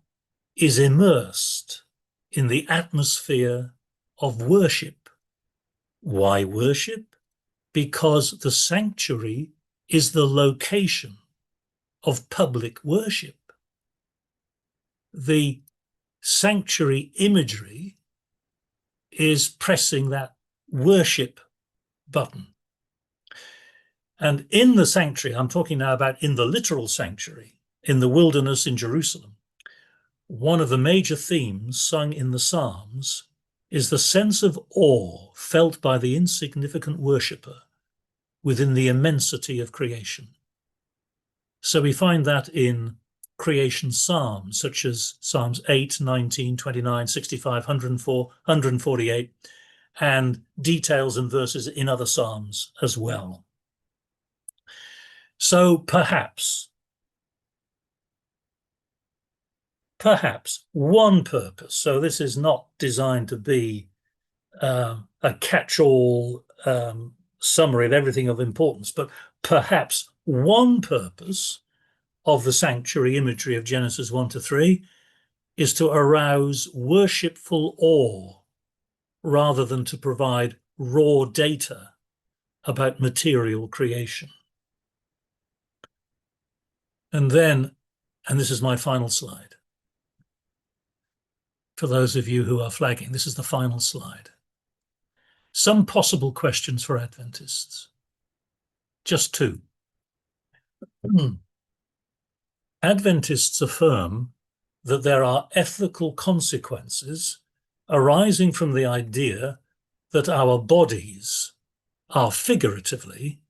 is immersed in the atmosphere of worship. Why worship? Because the sanctuary is the location of public worship. The sanctuary imagery is pressing that worship button. And in the sanctuary, I'm talking now about in the literal sanctuary, in the wilderness in Jerusalem, one of the major themes sung in the Psalms is the sense of awe felt by the insignificant worshipper within the immensity of creation. So we find that in creation psalms, such as Psalms 8, 19, 29, 65, 104, 148, and details and verses in other psalms as well. So perhaps perhaps one purpose. So this is not designed to be a catch-all summary of everything of importance, but perhaps one purpose of the sanctuary imagery of Genesis 1 to 3 is to arouse worshipful awe rather than to provide raw data about material creation. And then, and this is my final slide, for those of you who are flagging, this is the final slide. Some possible questions for Adventists. Just two. Adventists affirm that there are ethical consequences arising from the idea that our bodies are figuratively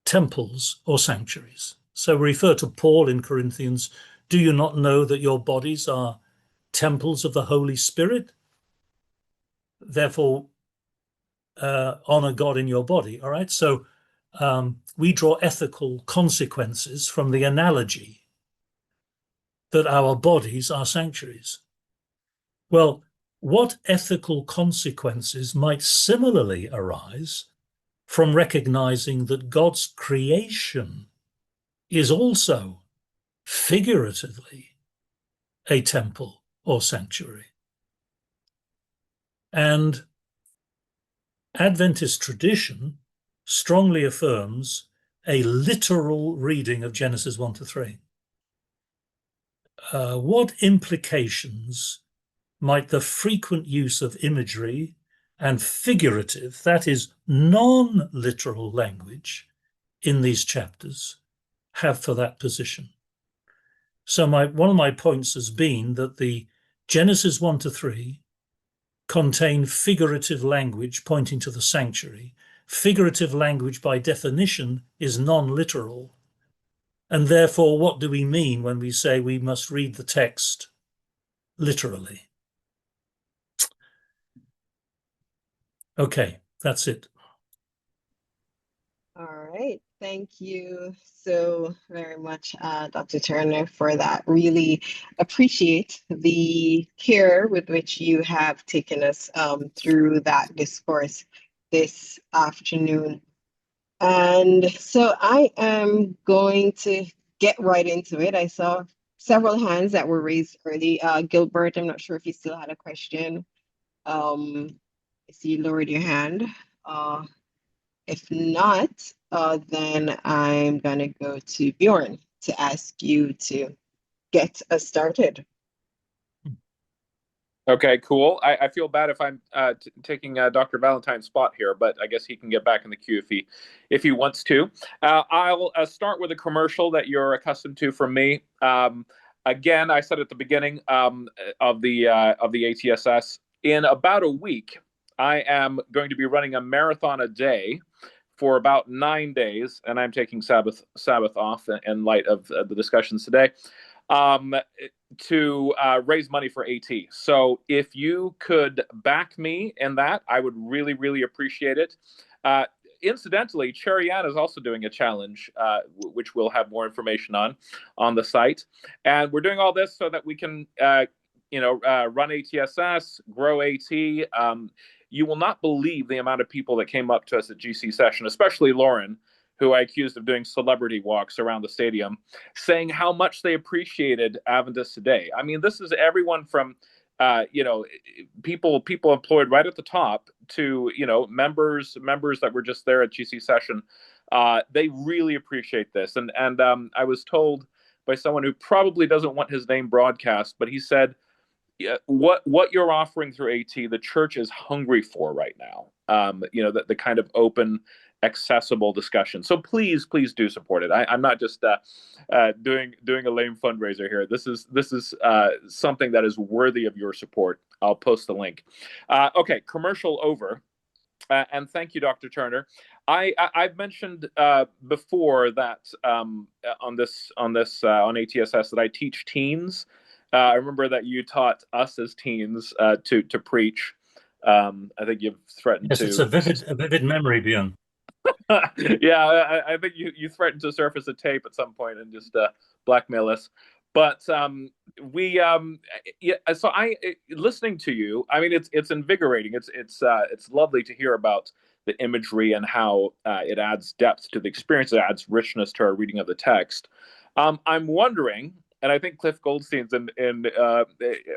temples or sanctuaries. So we refer to Paul in Corinthians, do you not know that your bodies are temples of the Holy Spirit? Therefore, honor God in your body. All right. So we draw ethical consequences from the analogy that our bodies are sanctuaries. Well, what ethical consequences might similarly arise from recognizing that God's creation is also figuratively a temple or sanctuary? And Adventist tradition strongly affirms a literal reading of Genesis 1 to 3. What implications might the frequent use of imagery and figurative, that is, non-literal language in these chapters have for that position? So one of my points has been that the Genesis 1 to 3 contain figurative language pointing to the sanctuary. Figurative language, by definition, is non-literal. And therefore, what do we mean when we say we must read the text literally? Okay, that's it. All right. Thank you so very much, Dr. Turner, for that. Really appreciate the care with which you have taken us through that discourse this afternoon. And so I am going to get right into it. I saw several hands that were raised early. Gilbert, I'm not sure if you still had a question. I see you lowered your hand. If not, then I'm going to go to Bjorn to ask you to get us started. Okay, cool. I feel bad if I'm taking Dr. Valentine's spot here, but I guess he can get back in the queue if he wants to. I'll start with a commercial that you're accustomed to from me. Again, I said at the beginning of the ATSS, in about a week, I am going to be running a marathon a day for about 9 days, and I'm taking Sabbath off in light of the discussions today, to raise money for AT. So if you could back me in that, I would really, really appreciate it. Incidentally, Cherry Ann is also doing a challenge, which we'll have more information on the site. And we're doing all this so that we can, run ATSS, grow AT. You will not believe the amount of people that came up to us at GC session, especially Lauren, who I accused of doing celebrity walks around the stadium, saying how much they appreciated Adventist Today. I mean, this is everyone from, people employed right at the top to, members that were just there at GC session. They really appreciate this. And I was told by someone who probably doesn't want his name broadcast, but he said, what you're offering through AT, the church is hungry for right now. The kind of open, accessible discussion. So please do support it. I'm not just doing a lame fundraiser here. This is something that is worthy of your support. I'll post the link. Okay, commercial over. And thank you, Dr. Turner. I've mentioned before that on ATSS that I teach teens. I remember that you taught us as teens to preach. I think you've threatened to. Yes, it's a vivid memory, Bjorn. Yeah, I think you threatened to surface a tape at some point and just blackmail us. But yeah, so listening to you, I mean, it's invigorating. It's lovely to hear about the imagery and how it adds depth to the experience. It adds richness to our reading of the text. I'm wondering, and I think Cliff Goldstein's in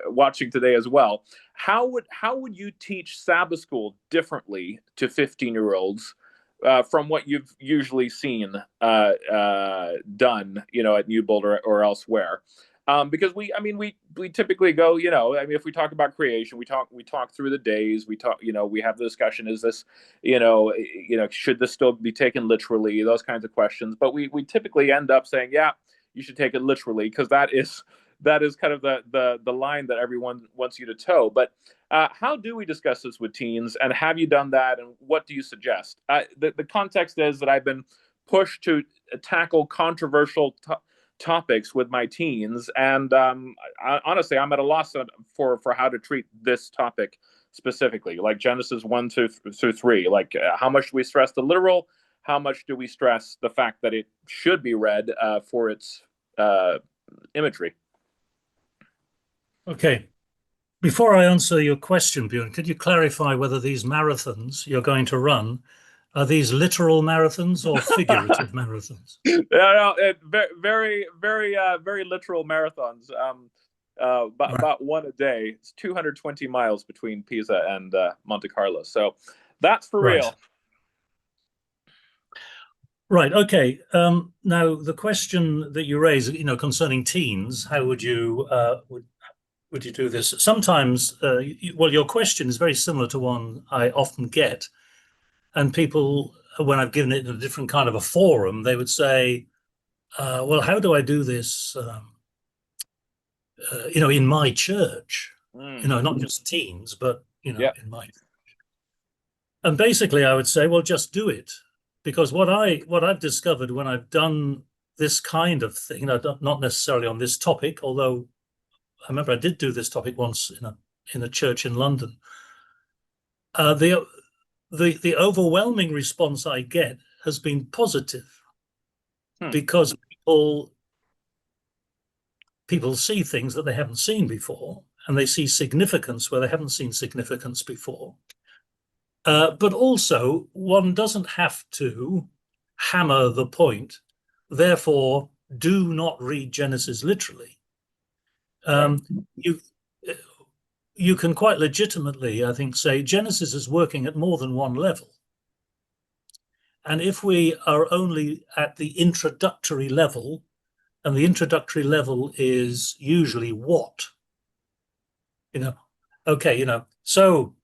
watching today as well. How would you teach Sabbath school differently to 15-year-olds from what you've usually seen done, at Newbold or elsewhere? Because we typically go, if we talk about creation, we talk through the days, we have the discussion, is this, should this still be taken literally, those kinds of questions. But we typically end up saying, yeah, you should take it literally, because that is kind of the line that everyone wants you to toe. But how do we discuss this with teens, and have you done that, and what do you suggest? The context is that I've been pushed to tackle controversial topics with my teens, and honestly, I'm at a loss for how to treat this topic specifically, like Genesis 1 through 3. Like, how much do we stress the literal? How much do we stress the fact that it should be read for its imagery? Okay. Before I answer your question, Bjorn, could you clarify whether these marathons you're going to run are these literal marathons or figurative marathons? No, very, very, very literal marathons. About one a day. It's 220 miles between Pisa and Monte Carlo. So that's for real. Right. Okay. Now, the question that you raise, concerning teens, how would you would you do this? Sometimes, your question is very similar to one I often get, and people, when I've given it in a different kind of a forum, they would say, "Well, how do I do this? In my church, not just teens, but in my." And basically, I would say, well, just do it. Because what I've discovered when I've done this kind of thing, not necessarily on this topic, although I remember I did do this topic once in a church in London. The overwhelming response I get has been positive, because people see things that they haven't seen before, and they see significance where they haven't seen significance before. But also, one doesn't have to hammer the point. Therefore, do not read Genesis literally. You can quite legitimately, I think, say Genesis is working at more than one level. And if we are only at the introductory level, and the introductory level is usually what? So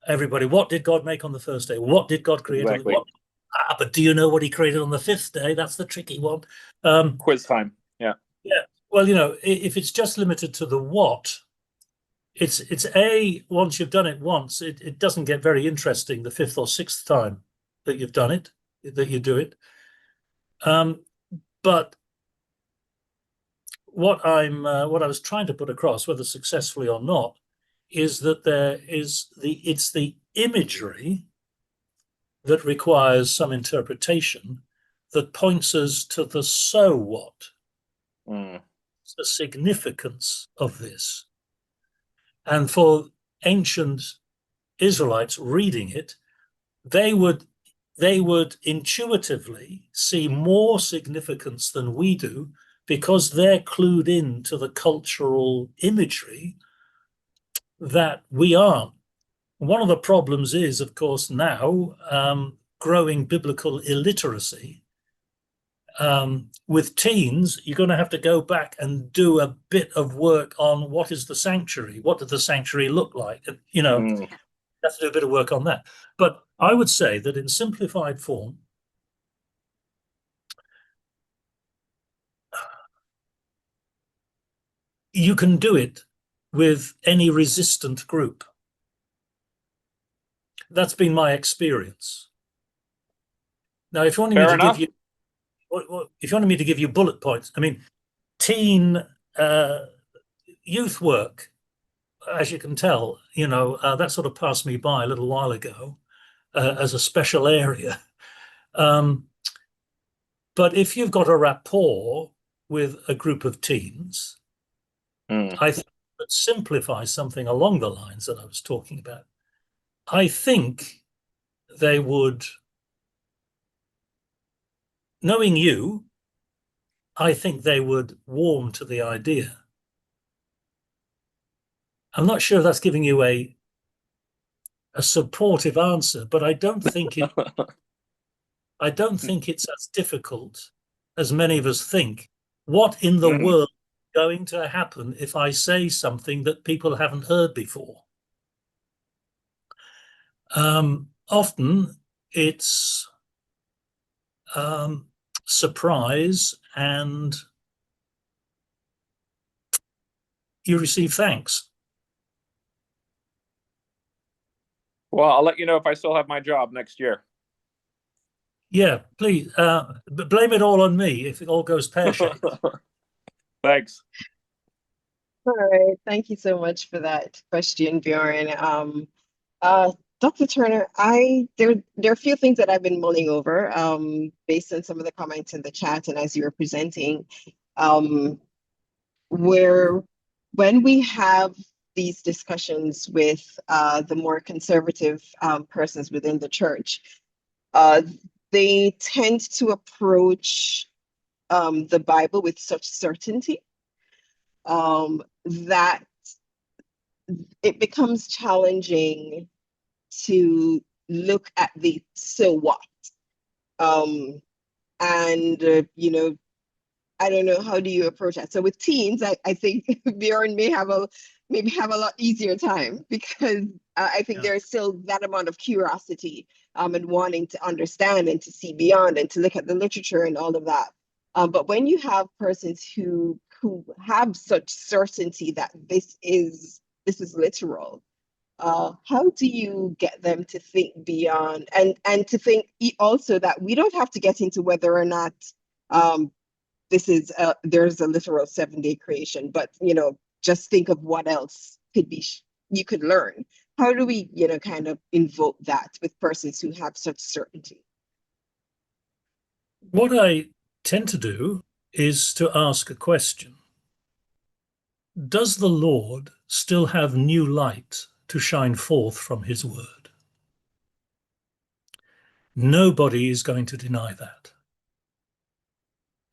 everybody, what did God make on the first day? What did God create? Exactly. But do you know what he created on the fifth day? That's the tricky one. Quiz time. Yeah. Yeah. Well, if it's just limited to the what, it's once you've done it once, it doesn't get very interesting the fifth or sixth time that you've done it, that you do it. But what I was trying to put across, whether successfully or not, is that it's the imagery that requires some interpretation that points us to the so what, the significance of this. And for ancient Israelites reading it, they would intuitively see more significance than we do, because they're clued in to the cultural imagery that we aren't. One of the problems is, of course, now growing biblical illiteracy. With teens, you're going to have to go back and do a bit of work on what is the sanctuary? What did the sanctuary look like? You have to do a bit of work on that. But I would say that in simplified form, you can do it with any resistant group. That's been my experience. Now, if you wanted me to give you bullet points, I mean, teen youth work, as you can tell, that sort of passed me by a little while ago as a special area. But if you've got a rapport with a group of teens, Mm. I think that simplify something along the lines that I was talking about. I think they would, knowing you, I think they would warm to the idea. I'm not sure if that's giving you a supportive answer, but I don't think it's as difficult as many of us think. What in the world is going to happen if I say something that people haven't heard before? Often it's surprise, and you receive thanks. Well, I'll let you know if I still have my job next year. Yeah, please. But blame it all on me if it all goes pear-shaped. Thanks. All right. Thank you so much for that question, Bjorn. Dr. Turner, there are a few things that I've been mulling over based on some of the comments in the chat and as you were presenting, where when we have these discussions with the more conservative persons within the church, they tend to approach the Bible with such certainty that it becomes challenging to look at the so what. I don't know, how do you approach that? So with teens, I think Bjorn maybe have a lot easier time because I think there is still that amount of curiosity and wanting to understand and to see beyond and to look at the literature and all of that. But when you have persons who have such certainty that this is literal, how do you get them to think beyond and to think also that we don't have to get into whether or not there's a literal 7-day creation, but just think of what else you could learn. How do we kind of invoke that with persons who have such certainty? What I tend to do is to ask a question. Does the Lord still have new light to shine forth from his word? Nobody is going to deny that.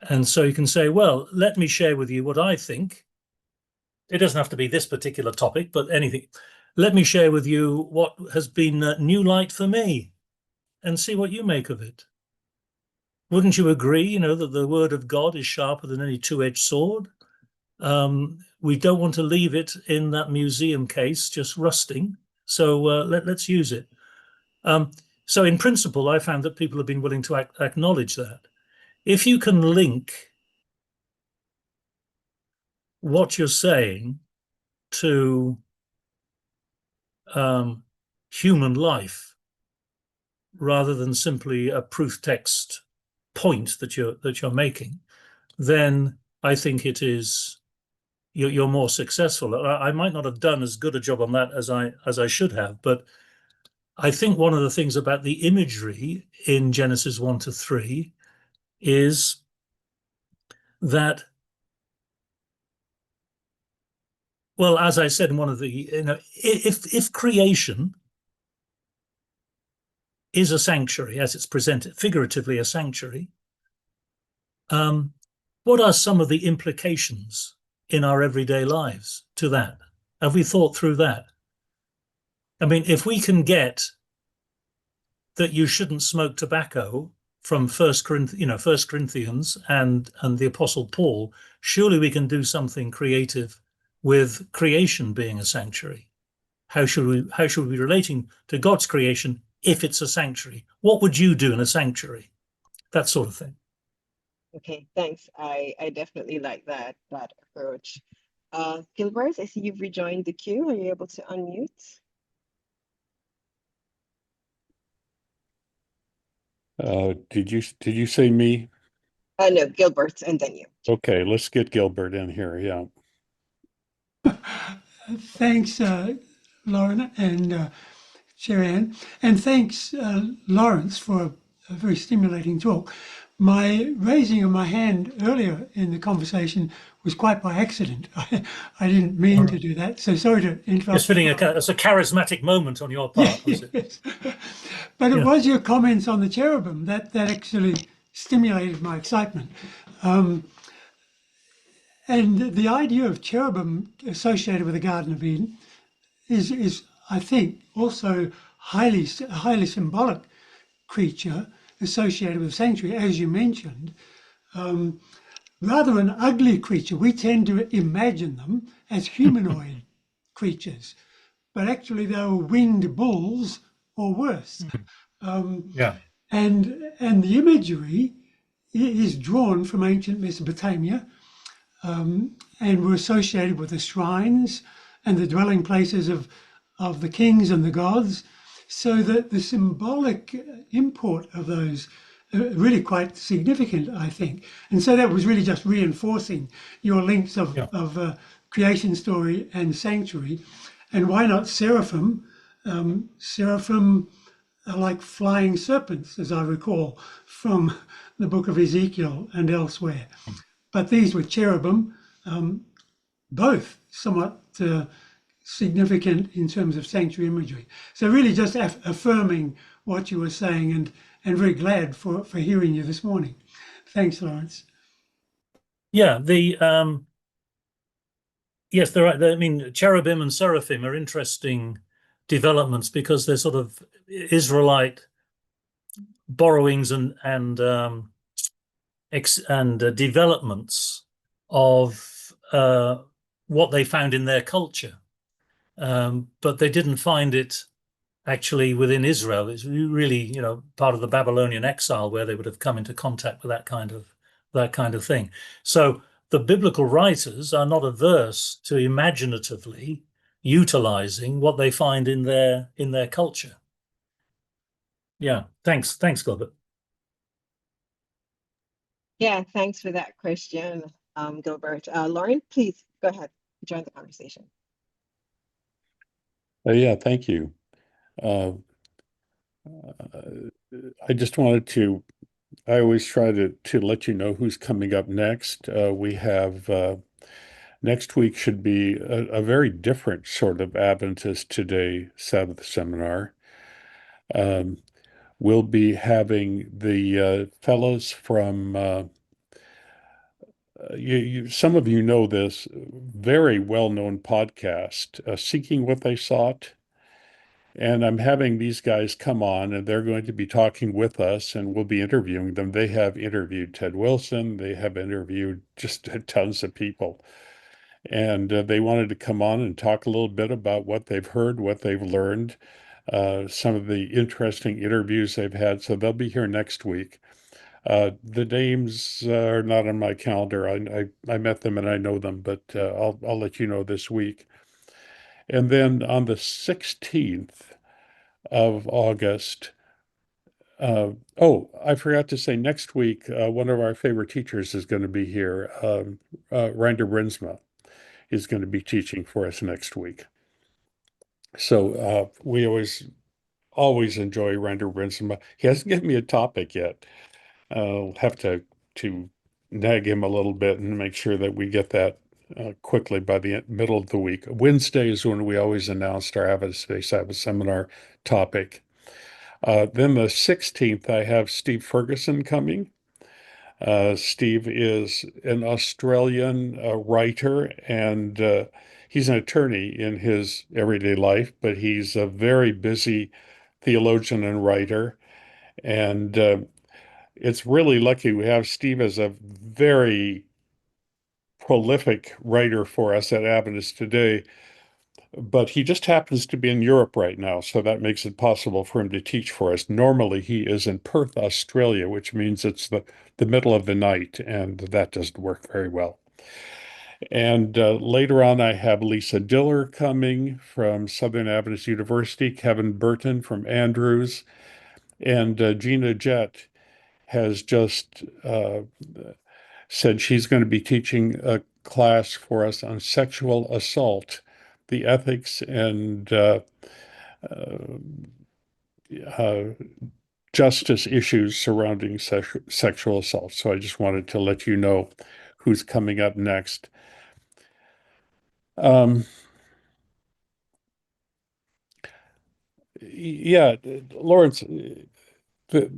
And so you can say, well, let me share with you what I think. It doesn't have to be this particular topic, but anything. Let me share with you what has been new light for me and see what you make of it. Wouldn't you agree, that the word of God is sharper than any two-edged sword? We don't want to leave it in that museum case just rusting. So let's use it. So in principle, I found that people have been willing to acknowledge that. If you can link what you're saying to human life rather than simply a proof text point that you're making, then I think it is you're more successful. I might not have done as good a job on that as I should have, but I think one of the things about the imagery in Genesis 1-3 is that, well, as I said in one of the, if creation is a sanctuary, as it's presented, figuratively a sanctuary, what are some of the implications in our everyday lives to that? Have we thought through that? I mean, if we can get that you shouldn't smoke tobacco from First Corinthians and the Apostle Paul, surely we can do something creative with creation being a sanctuary. How should we be relating to God's creation if it's a sanctuary? What would you do in a sanctuary? That sort of thing. Okay, thanks. I definitely like that approach. Gilbert, I see you've rejoined the queue. Are you able to unmute? Did you say me? No, Gilbert, and then you. Okay, let's get Gilbert in here. Yeah. Thanks, Lauren and Sharon, and thanks, Laurence, for a very stimulating talk. My raising of my hand earlier in the conversation was quite by accident. I didn't mean to do that, so sorry to interrupt. Just feeling it's a charismatic moment on your part, was it? Yes. But it Yeah. was your comments on the cherubim that actually stimulated my excitement. And the idea of cherubim associated with the Garden of Eden is I think, also highly symbolic creature associated with the sanctuary, as you mentioned. Rather an ugly creature. We tend to imagine them as humanoid creatures, but actually they were winged bulls or worse. Yeah. And the imagery is drawn from ancient Mesopotamia, and were associated with the shrines and the dwelling places of the kings and the gods, so that the symbolic import of those really quite significant, I think. And so that was really just reinforcing your links of, Yeah. creation story and sanctuary. And why not seraphim? Seraphim are like flying serpents, as I recall, from the book of Ezekiel and elsewhere. But these were cherubim, both somewhat significant in terms of sanctuary imagery. So really just affirming what you were saying, and very glad for hearing you this morning. Thanks, Laurence. Yeah, yes, they're right. I mean, cherubim and seraphim are interesting developments because they're sort of Israelite borrowings and developments of what they found in their culture, but they didn't find it actually within Israel. It's really, part of the Babylonian exile where they would have come into contact with that kind of thing. So the biblical writers are not averse to imaginatively utilizing what they find in their culture. Yeah, thanks, Gilbert. Yeah, thanks for that question, Gilbert. Lauren, please go ahead, join the conversation. Yeah, thank you. I just wanted to, I always try to let you know who's coming up next. We have, next week should be a very different sort of Adventist Today Sabbath seminar. We'll be having the fellows from, some of you know this very well-known podcast, Seeking What They Sought. And I'm having these guys come on, and they're going to be talking with us, and we'll be interviewing them. They have interviewed Ted Wilson. They have interviewed just tons of people. And they wanted to come on and talk a little bit about what they've heard, what they've learned, some of the interesting interviews they've had. So they'll be here next week. The names are not on my calendar. I met them and I know them, but I'll let you know this week. And then on the 16th of August, I forgot to say next week, one of our favorite teachers is going to be here. Reinder Brinsma is going to be teaching for us next week. So we always enjoy Reinder Brinsma. He hasn't given me a topic yet. I'll have to nag him a little bit and make sure that we get that quickly by the middle of the week. Wednesday is when we always announced our Adventist Sabbath seminar topic. Then the 16th, I have Steve Ferguson coming. Steve is an Australian writer, and he's an attorney in his everyday life, but he's a very busy theologian and writer. And it's really lucky we have Steve as a very prolific writer for us at Adventist Today, but he just happens to be in Europe right now, so that makes it possible for him to teach for us. Normally, he is in Perth, Australia, which means it's the middle of the night, and that doesn't work very well. And later on, I have Lisa Diller coming from Southern Adventist University, Kevin Burton from Andrews, and Gina Jett has just said she's going to be teaching a class for us on sexual assault, the ethics and justice issues surrounding sexual assault. So I just wanted to let you know who's coming up next. Yeah, Laurence, the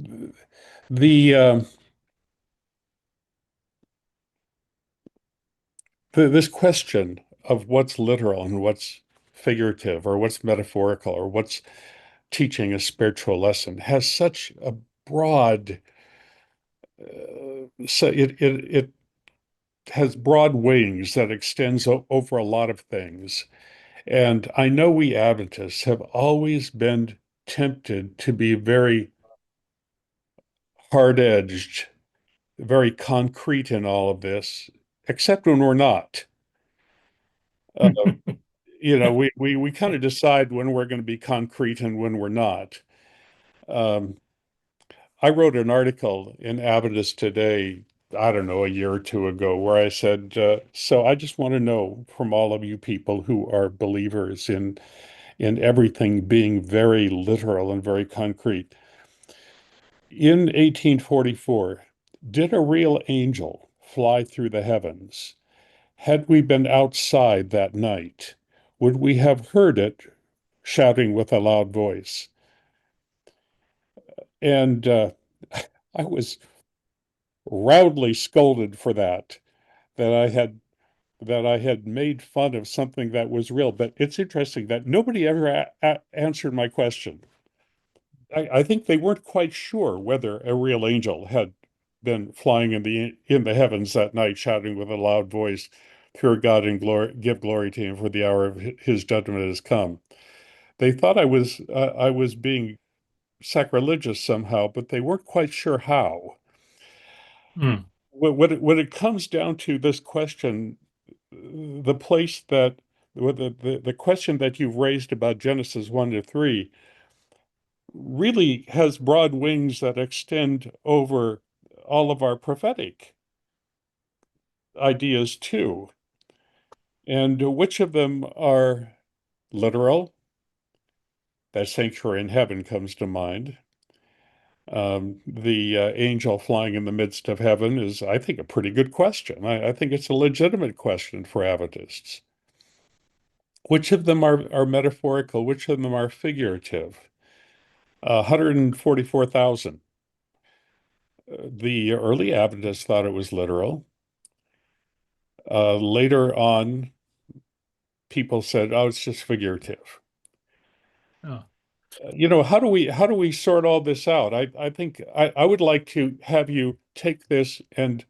this question of what's literal and what's figurative, or what's metaphorical, or what's teaching a spiritual lesson has such a broad, so it has broad wings that extends over a lot of things. And I know we Adventists have always been tempted to be very hard-edged, very concrete in all of this, except when we're not. Uh, we kind of decide when we're going to be concrete and when we're not. Um, I wrote an article in Adventist Today, I don't know, a year or two ago, where I said, so I just want to know from all of you people who are believers in everything being very literal and very concrete. In 1844, did a real angel fly through the heavens? Had we been outside that night, would we have heard it shouting with a loud voice? And I was roundly scolded for that I had made fun of something that was real. But it's interesting that nobody ever answered my question. I think they weren't quite sure whether a real angel had been flying in the heavens that night, shouting with a loud voice, "Fear God and give glory to Him, for the hour of His judgment has come." They thought I was being sacrilegious somehow, but they weren't quite sure how. Mm. When it comes down to this question, the place that the question that you've raised about Genesis 1 to 3 really has broad wings that extend over all of our prophetic ideas too. And which of them are literal? That sanctuary in heaven comes to mind. The angel flying in the midst of heaven is, I think, a pretty good question. I think it's a legitimate question for Adventists. Which of them are metaphorical? Which of them are figurative? 144,000. The early Adventists thought it was literal. Later on, people said, "Oh, it's just figurative." Oh. How do we sort all this out? I think I would like to have you take this and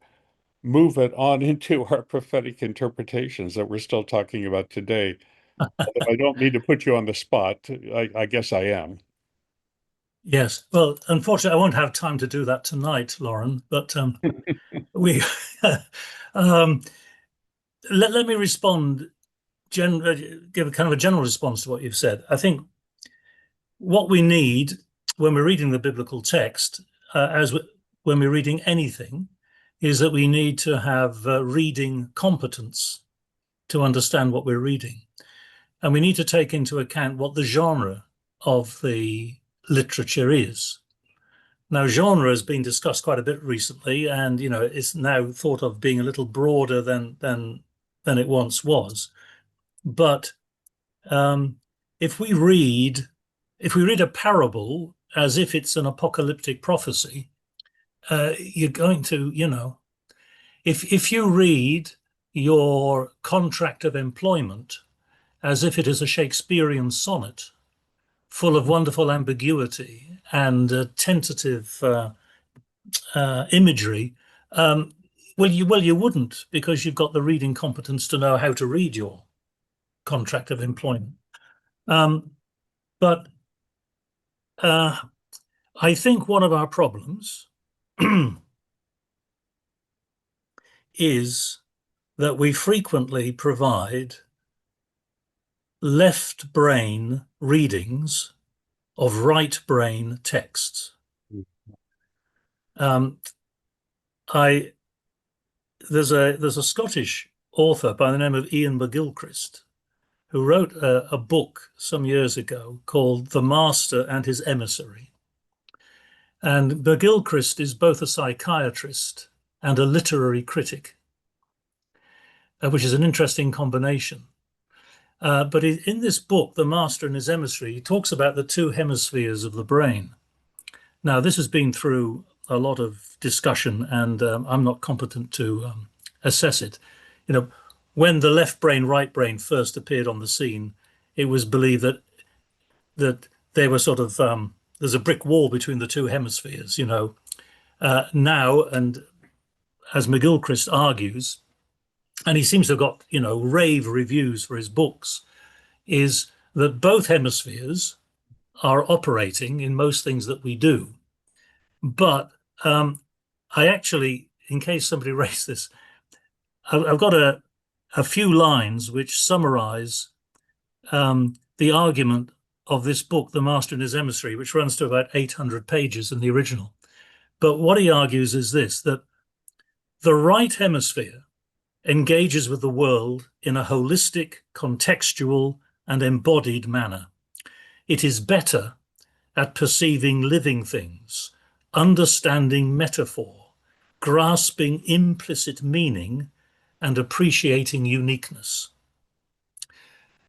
move it on into our prophetic interpretations that we're still talking about today. If I don't need to put you on the spot, I guess I am. Yes. Well, unfortunately, I won't have time to do that tonight, Lauren, but we um, let me respond, give a kind of a general response to what you've said. I think what we need when we're reading the biblical text, when we're reading anything, is that we need to have reading competence to understand what we're reading. And we need to take into account what the genre of the literature is. Now, genre has been discussed quite a bit recently, and it's now thought of being a little broader than it once was. But if we read a parable as if it's an apocalyptic prophecy, you're going to, if you read your contract of employment as if it is a Shakespearean sonnet full of wonderful ambiguity and tentative imagery, you wouldn't, because you've got the reading competence to know how to read your contract of employment. But I think one of our problems is that we frequently provide left brain readings of right brain texts. There's a Scottish author by the name of Ian McGilchrist who wrote a book some years ago called The Master and His Emissary. And McGilchrist is both a psychiatrist and a literary critic, which is an interesting combination. But in this book, The Master and His Emissary, he talks about the two hemispheres of the brain. Now, this has been through a lot of discussion, and I'm not competent to assess it. You know, when the left brain, right brain first appeared on the scene, it was believed that they were sort of there's a brick wall between the two hemispheres. You know, now, and as McGilchrist argues, and he seems to have got, you know, rave reviews for his books, is that both hemispheres are operating in most things that we do. But I actually, in case somebody raised this, I've got a few lines which summarize the argument of this book, The Master and His Emissary, which runs to about 800 pages in the original. But what he argues is this, that the right hemisphere engages with the world in a holistic, contextual, and embodied manner. It is better at perceiving living things, understanding metaphor, grasping implicit meaning, and appreciating uniqueness.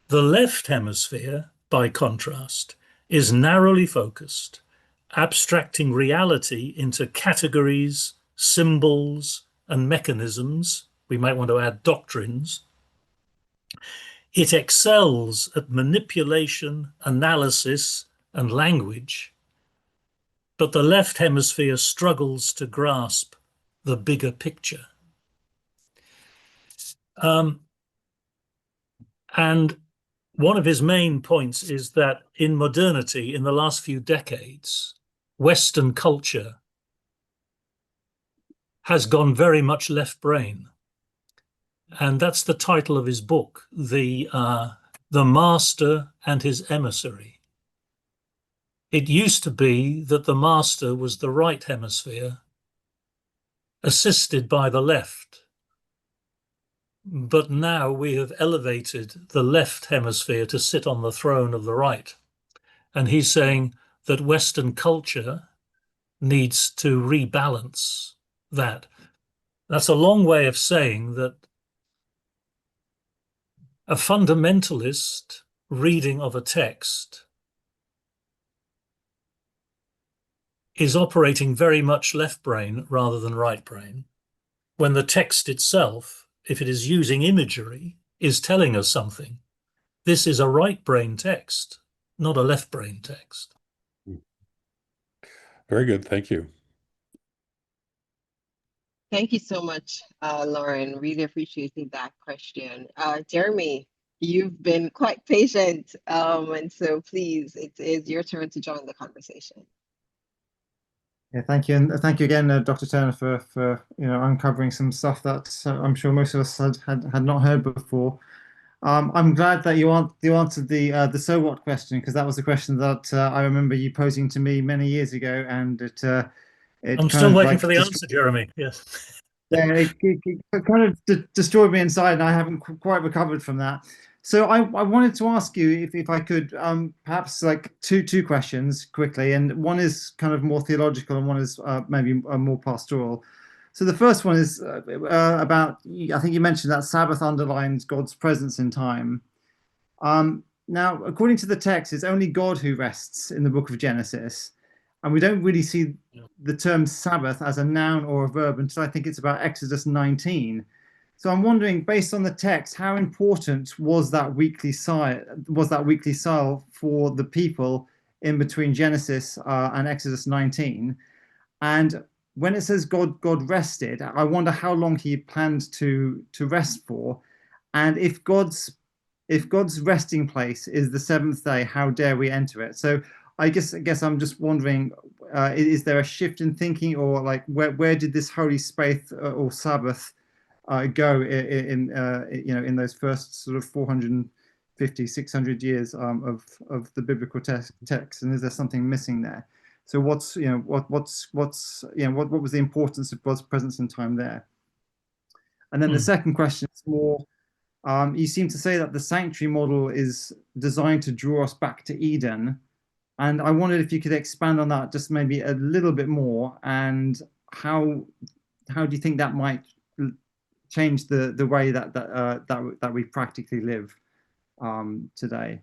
The left hemisphere, by contrast, is narrowly focused, abstracting reality into categories, symbols, and mechanisms. We might want to add doctrines. It excels at manipulation, analysis, and language, but the left hemisphere struggles to grasp the bigger picture. And one of his main points is that in modernity, in the last few decades, Western culture has gone very much left brain. And that's the title of his book, The Master and His Emissary. It used to be that the master was the right hemisphere, assisted by the left. But now we have elevated the left hemisphere to sit on the throne of the right. And he's saying that Western culture needs to rebalance that. That's a long way of saying that a fundamentalist reading of a text is operating very much left brain rather than right brain, when the text itself, if it is using imagery, is telling us something. This is a right brain text, not a left brain text. Very good. Thank you. Thank you so much, Lauren. Really appreciating that question. Jeremy, you've been quite patient, and so please, it is your turn to join the conversation. Yeah, thank you, and thank you again, Dr. Turner, for uncovering some stuff that I'm sure most of us had not heard before. I'm glad that you answered the so what question, because that was a question that I remember you posing to me many years ago, and I'm still waiting for the answer, Jeremy. Yes. Yeah, it kind of destroyed me inside, and I haven't quite recovered from that. So I wanted to ask you if I could perhaps like two questions quickly, and one is kind of more theological, and one is maybe more pastoral. So the first one is about, I think you mentioned that Sabbath underlines God's presence in time. Now, according to the text, it's only God who rests in the book of Genesis. And we don't really see the term Sabbath as a noun or a verb until I think it's about Exodus 19. So I'm wondering, based on the text, how important was that weekly sigh for the people in between Genesis and Exodus 19? And when it says God rested, I wonder how long he planned to rest for. And if God's resting place is the seventh day, how dare we enter it? So I guess I'm just wondering, is there a shift in thinking, or like where did this holy space or Sabbath go in those first sort of 450, 600 years of the biblical text, and is there something missing there? So what was the importance of God's presence in time there? And then the second question is more, you seem to say that the sanctuary model is designed to draw us back to Eden. And I wondered if you could expand on that just maybe a little bit more, and how do you think that might change the way that we practically live today,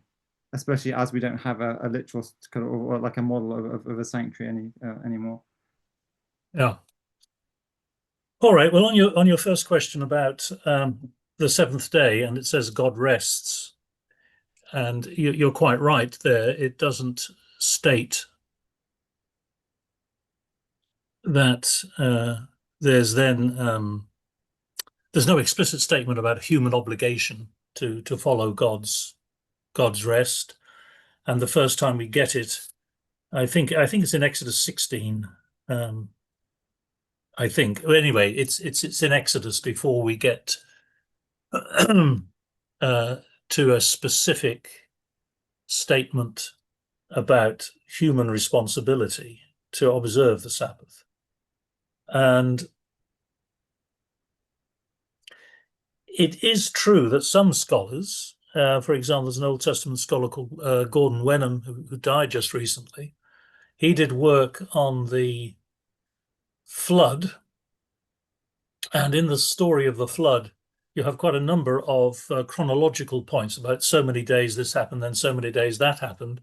especially as we don't have a literal kind of, or like a model of a sanctuary anymore. Yeah. All right. Well, on your first question about the seventh day, and it says God rests, and you're quite right there. It doesn't state that there's no explicit statement about human obligation to follow God's rest. And the first time we get it, I think it's in Exodus 16. I think. Anyway, it's in Exodus before we get to a specific statement about human responsibility to observe the Sabbath. And it is true that some scholars, for example, there's an Old Testament scholar called Gordon Wenham, who died just recently. He did work on the flood. And in the story of the flood, you have quite a number of chronological points about so many days this happened, then so many days that happened.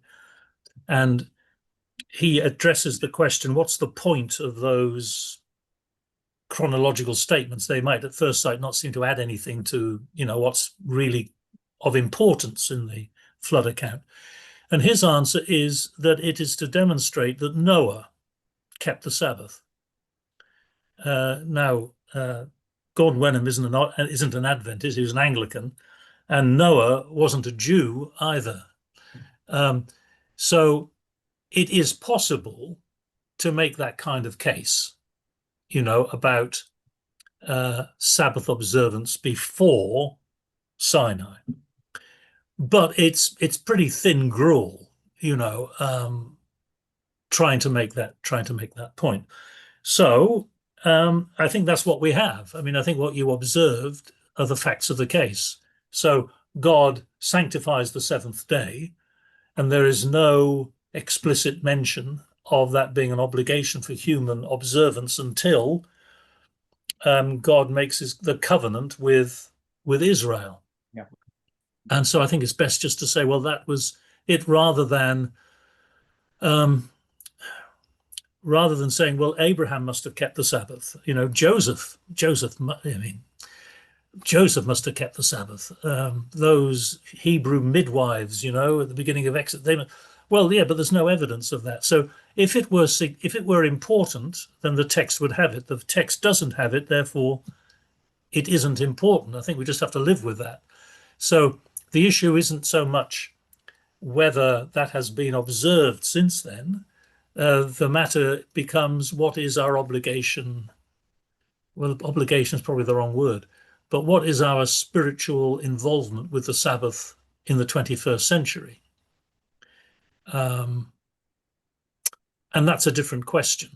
And he addresses the question, what's the point of those chronological statements? They might at first sight not seem to add anything to, what's really of importance in the flood account. And his answer is that it is to demonstrate that Noah kept the Sabbath. Now, Gordon Wenham isn't an Adventist, he was an Anglican, and Noah wasn't a Jew either. So it is possible to make that kind of case, about Sabbath observance before Sinai. But it's pretty thin gruel, trying to make that point. So I think that's what we have. I mean, I think what you observed are the facts of the case. So God sanctifies the seventh day, and there is no explicit mention of that being an obligation for human observance until God makes the covenant with Israel. Yeah. And so I think it's best just to say, well, that was it, rather than saying, well, Abraham must have kept the Sabbath. Joseph must have kept the Sabbath. Those Hebrew midwives, at the beginning of Exodus, but there's no evidence of that. So if it were important, then the text would have it. The text doesn't have it, therefore it isn't important. I think we just have to live with that. So the issue isn't so much whether that has been observed since then. The matter becomes, what is our obligation? Well, obligation is probably the wrong word, but what is our spiritual involvement with the Sabbath in the 21st century? And that's a different question.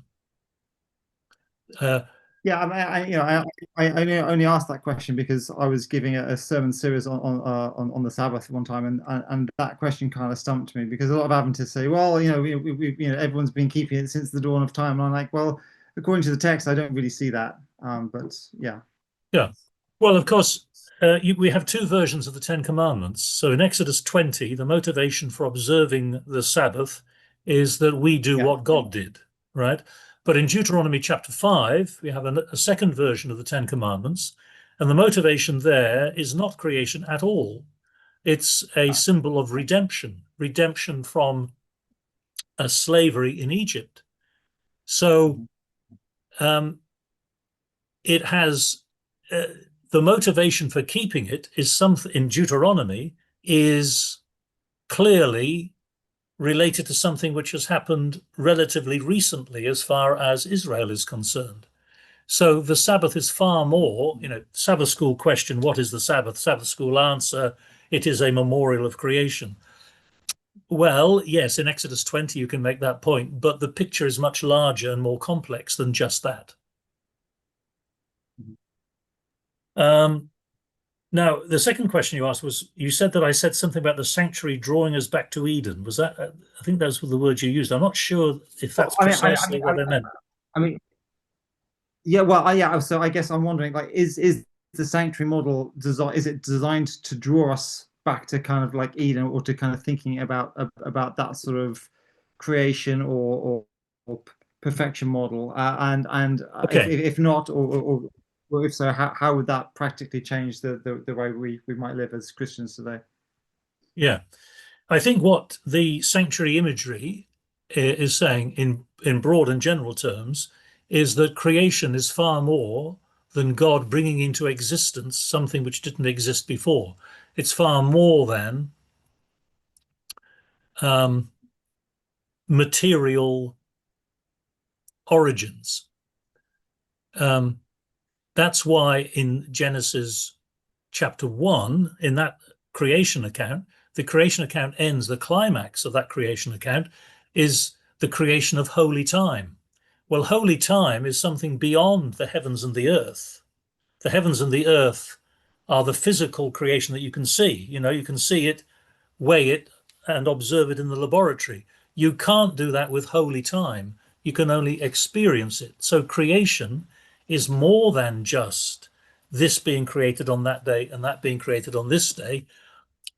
I only asked that question because I was giving a sermon series on the Sabbath one time, and that question kind of stumped me, because a lot of Adventists say, well, everyone's been keeping it since the dawn of time, and I'm like, well, according to the text, I don't really see that. But yeah. Well, of course, we have two versions of the Ten Commandments. So in Exodus 20, the motivation for observing the Sabbath is that we do what God did, right? But in Deuteronomy chapter 5, we have a second version of the Ten Commandments, and the motivation there is not creation at all. It's a symbol of redemption from slavery in Egypt. So it has the motivation for keeping it is something in Deuteronomy is clearly related to something which has happened relatively recently as far as Israel is concerned. So the Sabbath is far more, Sabbath school question, what is the Sabbath? Sabbath school answer, it is a memorial of creation. Well, yes, in Exodus 20 you can make that point, but the picture is much larger and more complex than just that. Now, the second question you asked was, you said that I said something about the sanctuary drawing us back to Eden. Was that, I think those were the words you used. I'm not sure if that's precisely what I meant. I mean, yeah, well, yeah. So I guess I'm wondering, like, is the sanctuary model is it designed to draw us back to kind of like Eden, or to kind of thinking about that sort of creation or perfection model? And Okay. if not, or if so, how would that practically change the way we might live as Christians today? Yeah. I think what the sanctuary imagery is saying in broad and general terms is that creation is far more than God bringing into existence something which didn't exist before. It's far more than material origins. That's why in Genesis chapter 1, in that creation account, the creation account ends, the climax of that creation account is the creation of holy time. Well, holy time is something beyond the heavens and the earth. The heavens and the earth are the physical creation that you can see. You know, you can see it, weigh it, and observe it in the laboratory. You can't do that with holy time. You can only experience it. So creation is more than just this being created on that day and that being created on this day.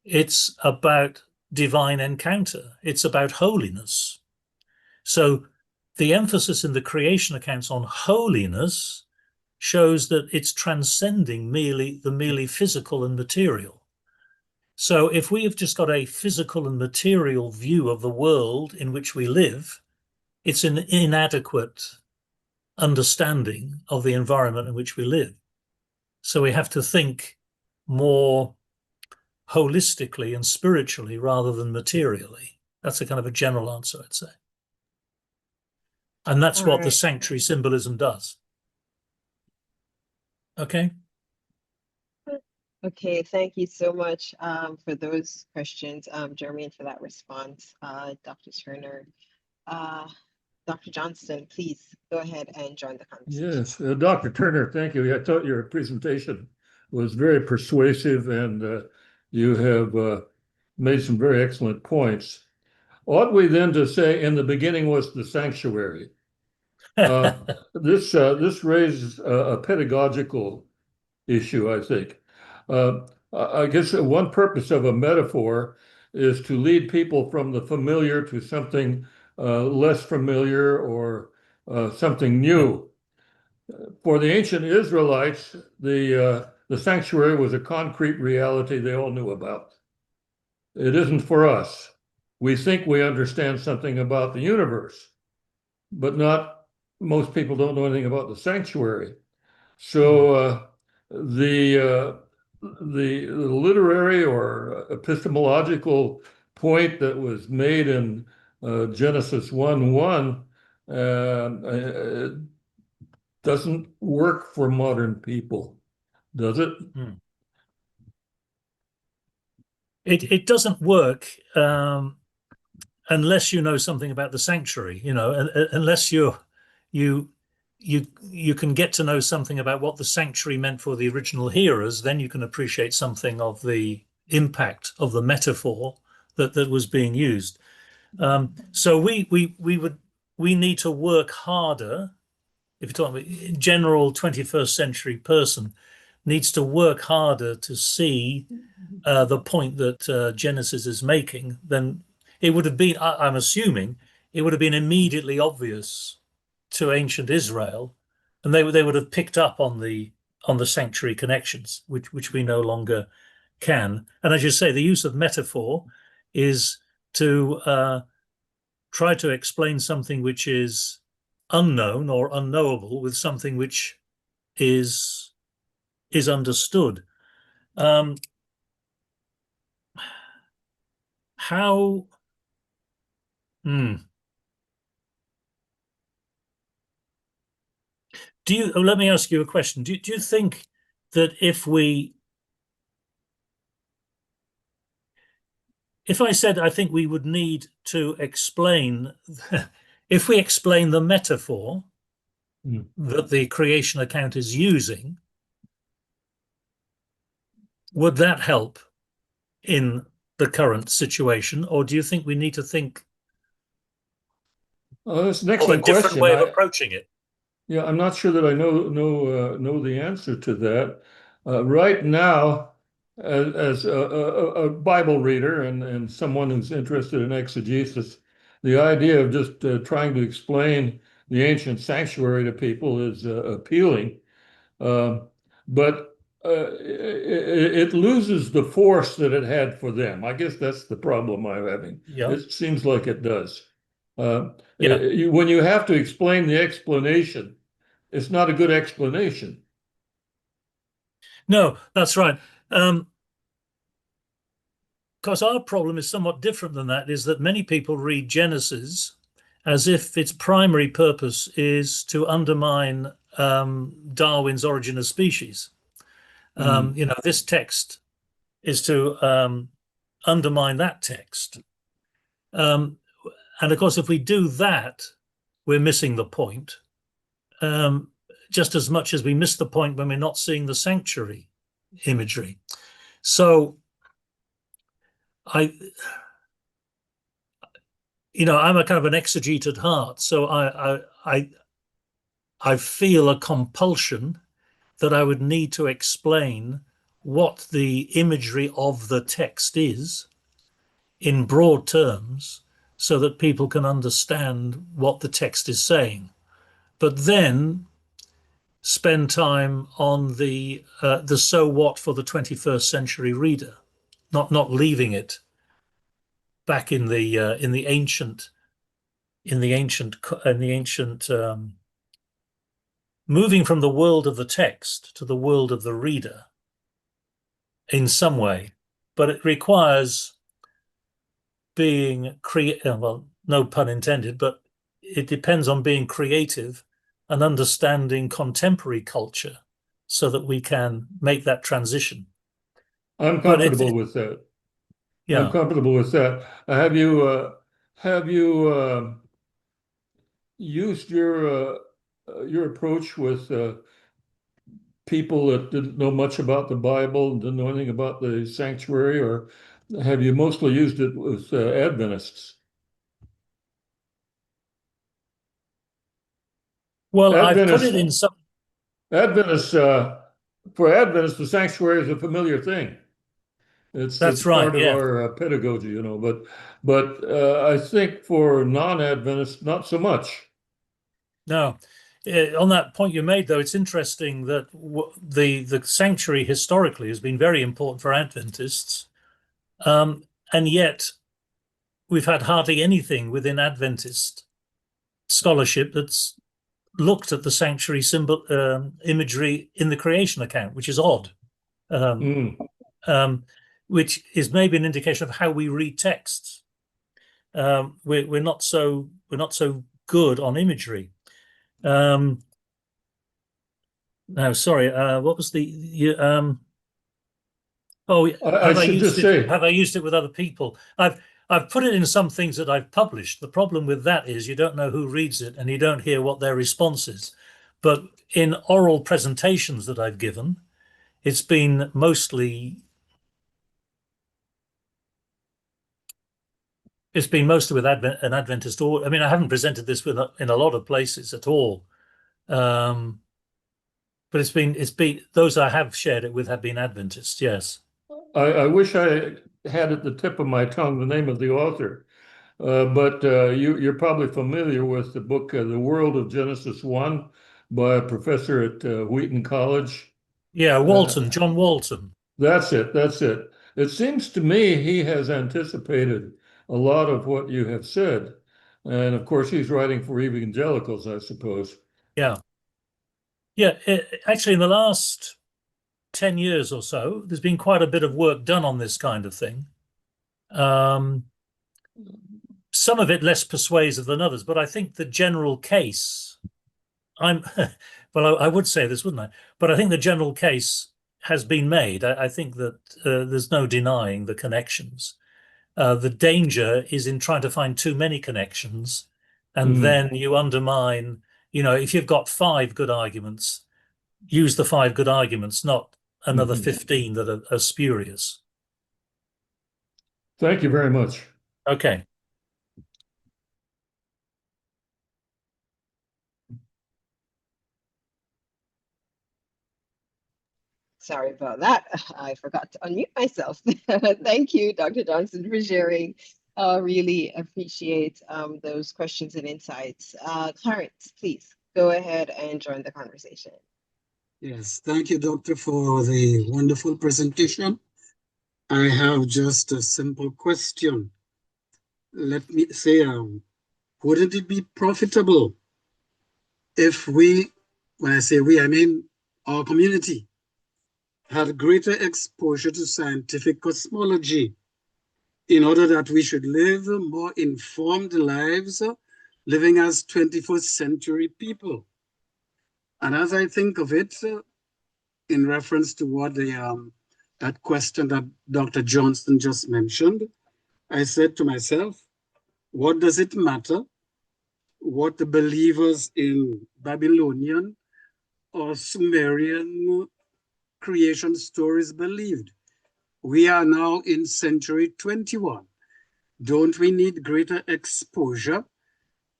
It's about divine encounter. It's about holiness. So the emphasis in the creation accounts on holiness shows that it's transcending the merely physical and material. So if we have just got a physical and material view of the world in which we live, it's an inadequate understanding of the environment in which we live. So we have to think more holistically and spiritually rather than materially. That's a kind of a general answer, I'd say. And that's what the sanctuary symbolism does. Okay. Okay, thank you so much for those questions, Jeremy, and for that response, Dr. Turner. Dr. Johnston, please go ahead and join the conversation. Yes, Dr. Turner, thank you. I thought your presentation was very persuasive, and you have made some very excellent points. Ought we then to say in the beginning was the sanctuary? This raises a pedagogical issue, I think. I guess one purpose of a metaphor is to lead people from the familiar to something less familiar, or something new. For the ancient Israelites, the sanctuary was a concrete reality they all knew about. It isn't for us. We think we understand something about the universe, but most people don't know anything about the sanctuary. So the literary or epistemological point that was made in Genesis 1:1 doesn't work for modern people, does it? It doesn't work unless you know something about the sanctuary, you know, unless you can get to know something about what the sanctuary meant for the original hearers, then you can appreciate something of the impact of the metaphor that was being used. So we need to work harder. If you're talking about general 21st century person, needs to work harder to see the point that Genesis is making, then it would have been, I'm assuming, it would have been immediately obvious to ancient Israel, and they would have picked up on the sanctuary connections, which we no longer can. And as you say, the use of metaphor is to try to explain something which is unknown or unknowable with something which is understood. How? Let me ask you a question. Do you think that if I said I think we would need to explain, if we explain the metaphor that the creation account is using, Would that help in the current situation, or do you think we need to think That's an of a excellent different question. way of approaching it? Yeah, I'm not sure that I know the answer to that. Right now, as a Bible reader and someone who's interested in exegesis, the idea of just trying to explain the ancient sanctuary to people is appealing, but it loses the force that it had for them. I guess that's the problem I'm having. Yeah. It seems like it does. Yeah. When you have to explain the explanation, it's not a good explanation. No, that's right. Because our problem is somewhat different than that, is that many people read Genesis as if its primary purpose is to undermine Darwin's Origin of Species. This text is to undermine that text. And of course, if we do that, we're missing the point. Just as much as we miss the point when we're not seeing the sanctuary imagery. So I'm a kind of an exegete at heart. So I feel a compulsion that I would need to explain what the imagery of the text is in broad terms so that people can understand what the text is saying. But then spend time on the so what for the 21st century reader, not leaving it back in the ancient moving from the world of the text to the world of the reader in some way. But it requires being well, no pun intended, but it depends on being creative and understanding contemporary culture so that we can make that transition. I'm comfortable with that. Yeah. I'm comfortable with that. Have you used your approach with people that didn't know much about the Bible and didn't know anything about the sanctuary, or have you mostly used it with Adventists? Well, I've put it in some. Adventists, for Adventists, the sanctuary is a familiar thing. It's right, part of yeah. our pedagogy, but I think for non-Adventists, not so much. No. On that point you made, though, it's interesting that the sanctuary historically has been very important for Adventists, and yet we've had hardly anything within Adventist scholarship that's looked at the sanctuary symbol imagery in the creation account, which is odd. Which is maybe an indication of how we read texts. We're not so good on imagery. No, sorry. What was the? Have I used it with other people? I've put it in some things that I've published. The problem with that is you don't know who reads it and you don't hear what their response is. But in oral presentations that I've given, it's been mostly with an Adventist. I mean, I haven't presented this in a lot of places at all, but it's been those I have shared it with have been Adventists. Yes. I wish I had at the tip of my tongue the name of the author, but you're probably familiar with the book "The World of Genesis 1" by a professor at Wheaton College. Yeah, Walton, John Walton. That's it. It seems to me he has anticipated a lot of what you have said. And of course, he's writing for evangelicals, I suppose. Yeah. Yeah, actually, in the last 10 years or so, there's been quite a bit of work done on this kind of thing. Some of it less persuasive than others, but I think the general case, well, I would say this, wouldn't I? But I think the general case has been made. I think that there's no denying the connections. The danger is in trying to find too many connections, and then you undermine, if you've got 5 good arguments, use the 5 good arguments, not another 15 that are spurious. Thank you very much. Okay. Sorry about that. I forgot to unmute myself. Thank you, Dr. Johnson, for sharing. Really appreciate those questions and insights. Clarence, please go ahead and join the conversation. Yes, thank you, Doctor, for the wonderful presentation. I have just a simple question. Let me say, wouldn't it be profitable if we, when I say we, I mean our community, had greater exposure to scientific cosmology in order that we should live more informed lives, living as 21st century people? And as I think of it, in reference to what that question that Dr. Johnson just mentioned, I said to myself, what does it matter what the believers in Babylonian or Sumerian creation stories believed? We are now in century 21. Don't we need greater exposure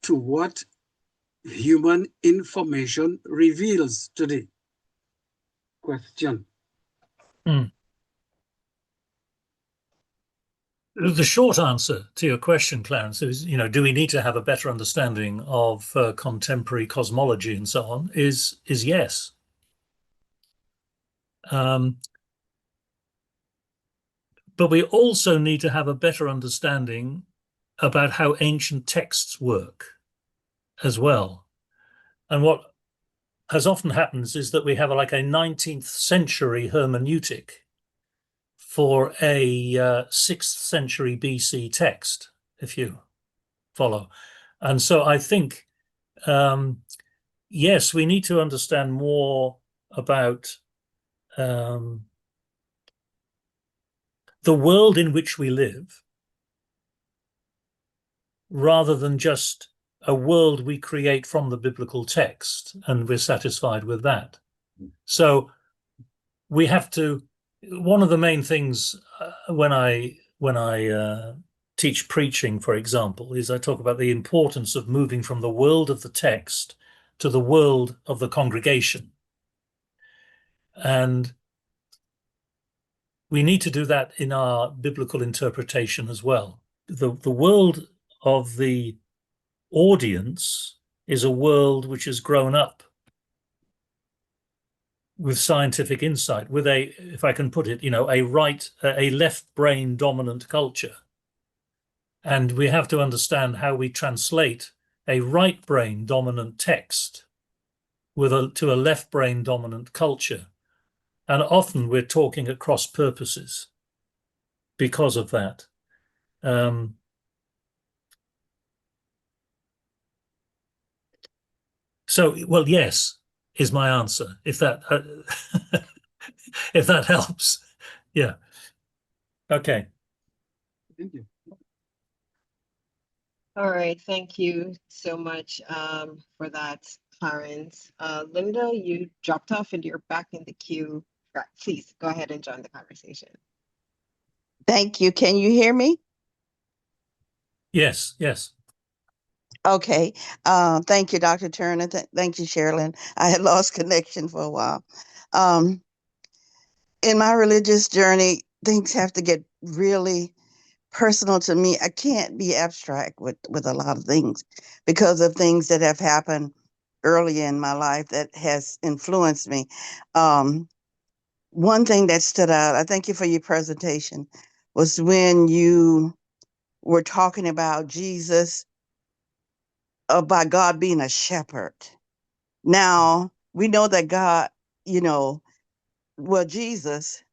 to what human information reveals today? Question. The short answer to your question, Clarence, is, do we need to have a better understanding of contemporary cosmology and so on, is yes. But we also need to have a better understanding about how ancient texts work as well. And what has often happens is that we have like a 19th century hermeneutic for a 6th century BC text, if you follow. And so I think, yes, we need to understand more about the world in which we live, rather than just a world we create from the biblical text, and we're satisfied with that. So we have to, one of the main things when I teach preaching, for example, is I talk about the importance of moving from the world of the text to the world of the congregation. And we need to do that in our biblical interpretation as well. The world of the audience is a world which has grown up with scientific insight, with a, if I can put it, a left brain dominant culture. And we have to understand how we translate a right brain dominant text to a left brain dominant culture. And often we're talking at cross purposes because of that. So, well, yes, is my answer, if that if that helps. Yeah. Okay. Thank you. All right, thank you so much for that, Clarence. Linda, you dropped off and you're back in the queue. Right, please go ahead and join the conversation. Thank you. Can you hear me? Yes, yes. Okay. Thank you, Dr. Turner. Thank you, Sherilyn. I had lost connection for a while. In my religious journey, things have to get really personal to me. I can't be abstract with a lot of things because of things that have happened early in my life that has influenced me. One thing that stood out, I thank you for your presentation, was when you were talking about Jesus, about God being a shepherd. Now, we know that God, Jesus,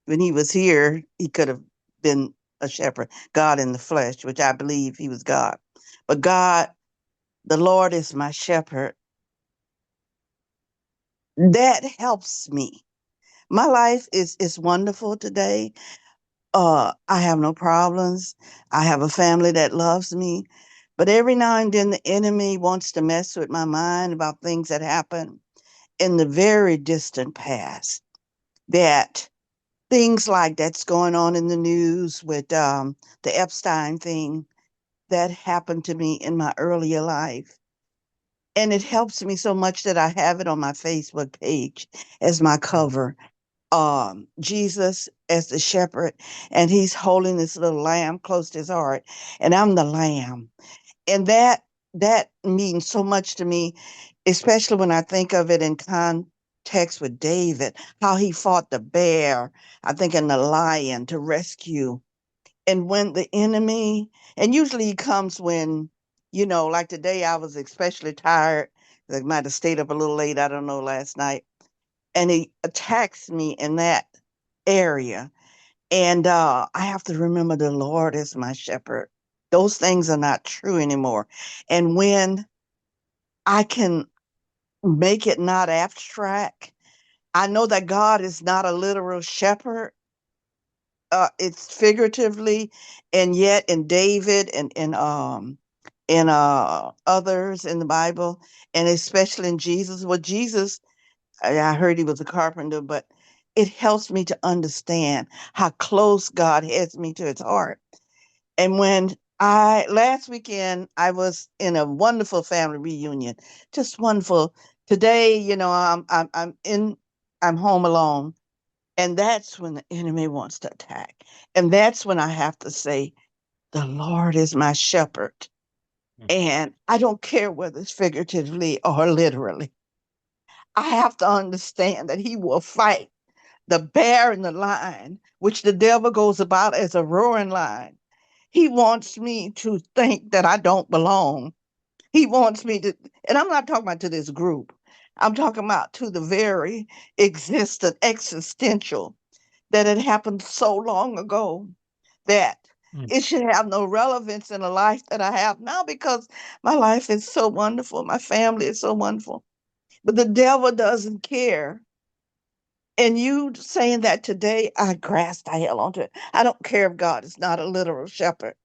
when he was here, he could have been a shepherd, God in the flesh, which I believe he was God. But God, the Lord is my shepherd. That helps me. My life is wonderful today. I have no problems. I have a family that loves me. But every now and then the enemy wants to mess with my mind about things that happened in the very distant past. that things like that's going on in the news with the Epstein thing that happened to me in my earlier life. And it helps me so much that I have it on my Facebook page as my cover. Jesus as the shepherd, and he's holding this little lamb close to his heart, and I'm the lamb. And that means so much to me, especially when I think of it in context with David, how he fought the bear, I think, and the lion to rescue. And when the enemy, and usually he comes when, like today I was especially tired. I might have stayed up a little late, I don't know, last night. And he attacks me in that area. And I have to remember the Lord is my shepherd. Those things are not true anymore. And when I can make it not abstract, I know that God is not a literal shepherd. It's figuratively, and yet in David and others in the Bible, and especially in Jesus. Well, Jesus, I heard he was a carpenter, but it helps me to understand how close God has me to his heart. And when last weekend, I was in a wonderful family reunion, just wonderful. Today, I'm home alone. And that's when the enemy wants to attack. And that's when I have to say, the Lord is my shepherd. And I don't care whether it's figuratively or literally. I have to understand that he will fight the bear and the lion, which the devil goes about as a roaring lion. He wants me to think that I don't belong. He wants me to, and I'm not talking about to this group. I'm talking about to the very existential, that it happened so long ago that it should have no relevance in the life that I have now, because my life is so wonderful. My family is so wonderful. But the devil doesn't care. And you saying that today, I grasp the hell onto it. I don't care if God is not a literal shepherd.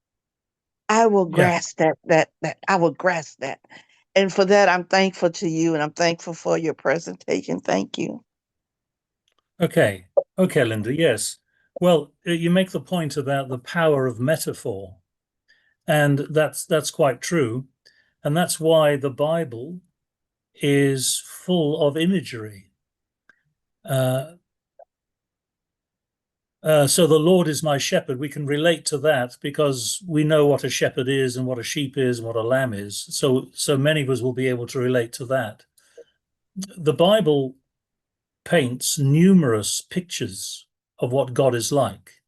I will grasp that I will grasp that. And for that, I'm thankful to you, and I'm thankful for your presentation. Thank you. Okay, Linda, yes. Well, you make the point about the power of metaphor, and that's quite true. And that's why the Bible is full of imagery. So the Lord is my shepherd. We can relate to that because we know what a shepherd is and what a sheep is and what a lamb is. So many of us will be able to relate to that. The Bible paints numerous pictures of what God is like.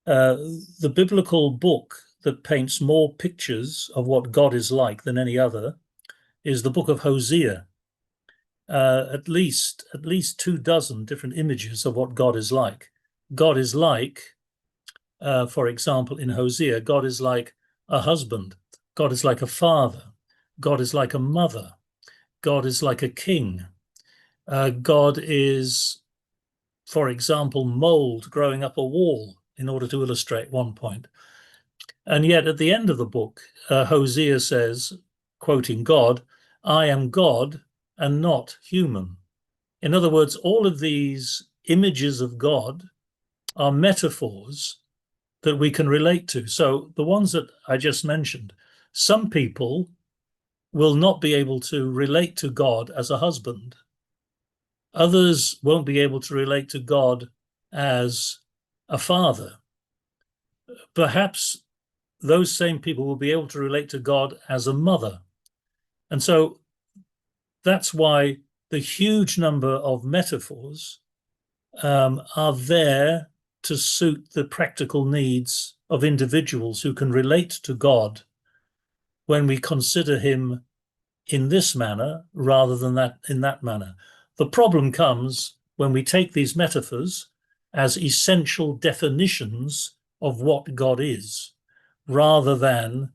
The biblical book that paints more pictures of what God is like than any other is the book of Hosea. At least 24 different images of what God is like. God is like, for example, in Hosea, God is like a husband. God is like a father. God is like a mother. God is like a king. God is, for example, mold growing up a wall, in order to illustrate one point. And yet at the end of the book, Hosea says, quoting God, I am God and not human. In other words, all of these images of God are metaphors that we can relate to. So the ones that I just mentioned, some people will not be able to relate to God as a husband. Others won't be able to relate to God as a father. Perhaps those same people will be able to relate to God as a mother. And so that's why the huge number of metaphors are there to suit the practical needs of individuals who can relate to God when we consider him in this manner rather than that in that manner. The problem comes when we take these metaphors as essential definitions of what God is, rather than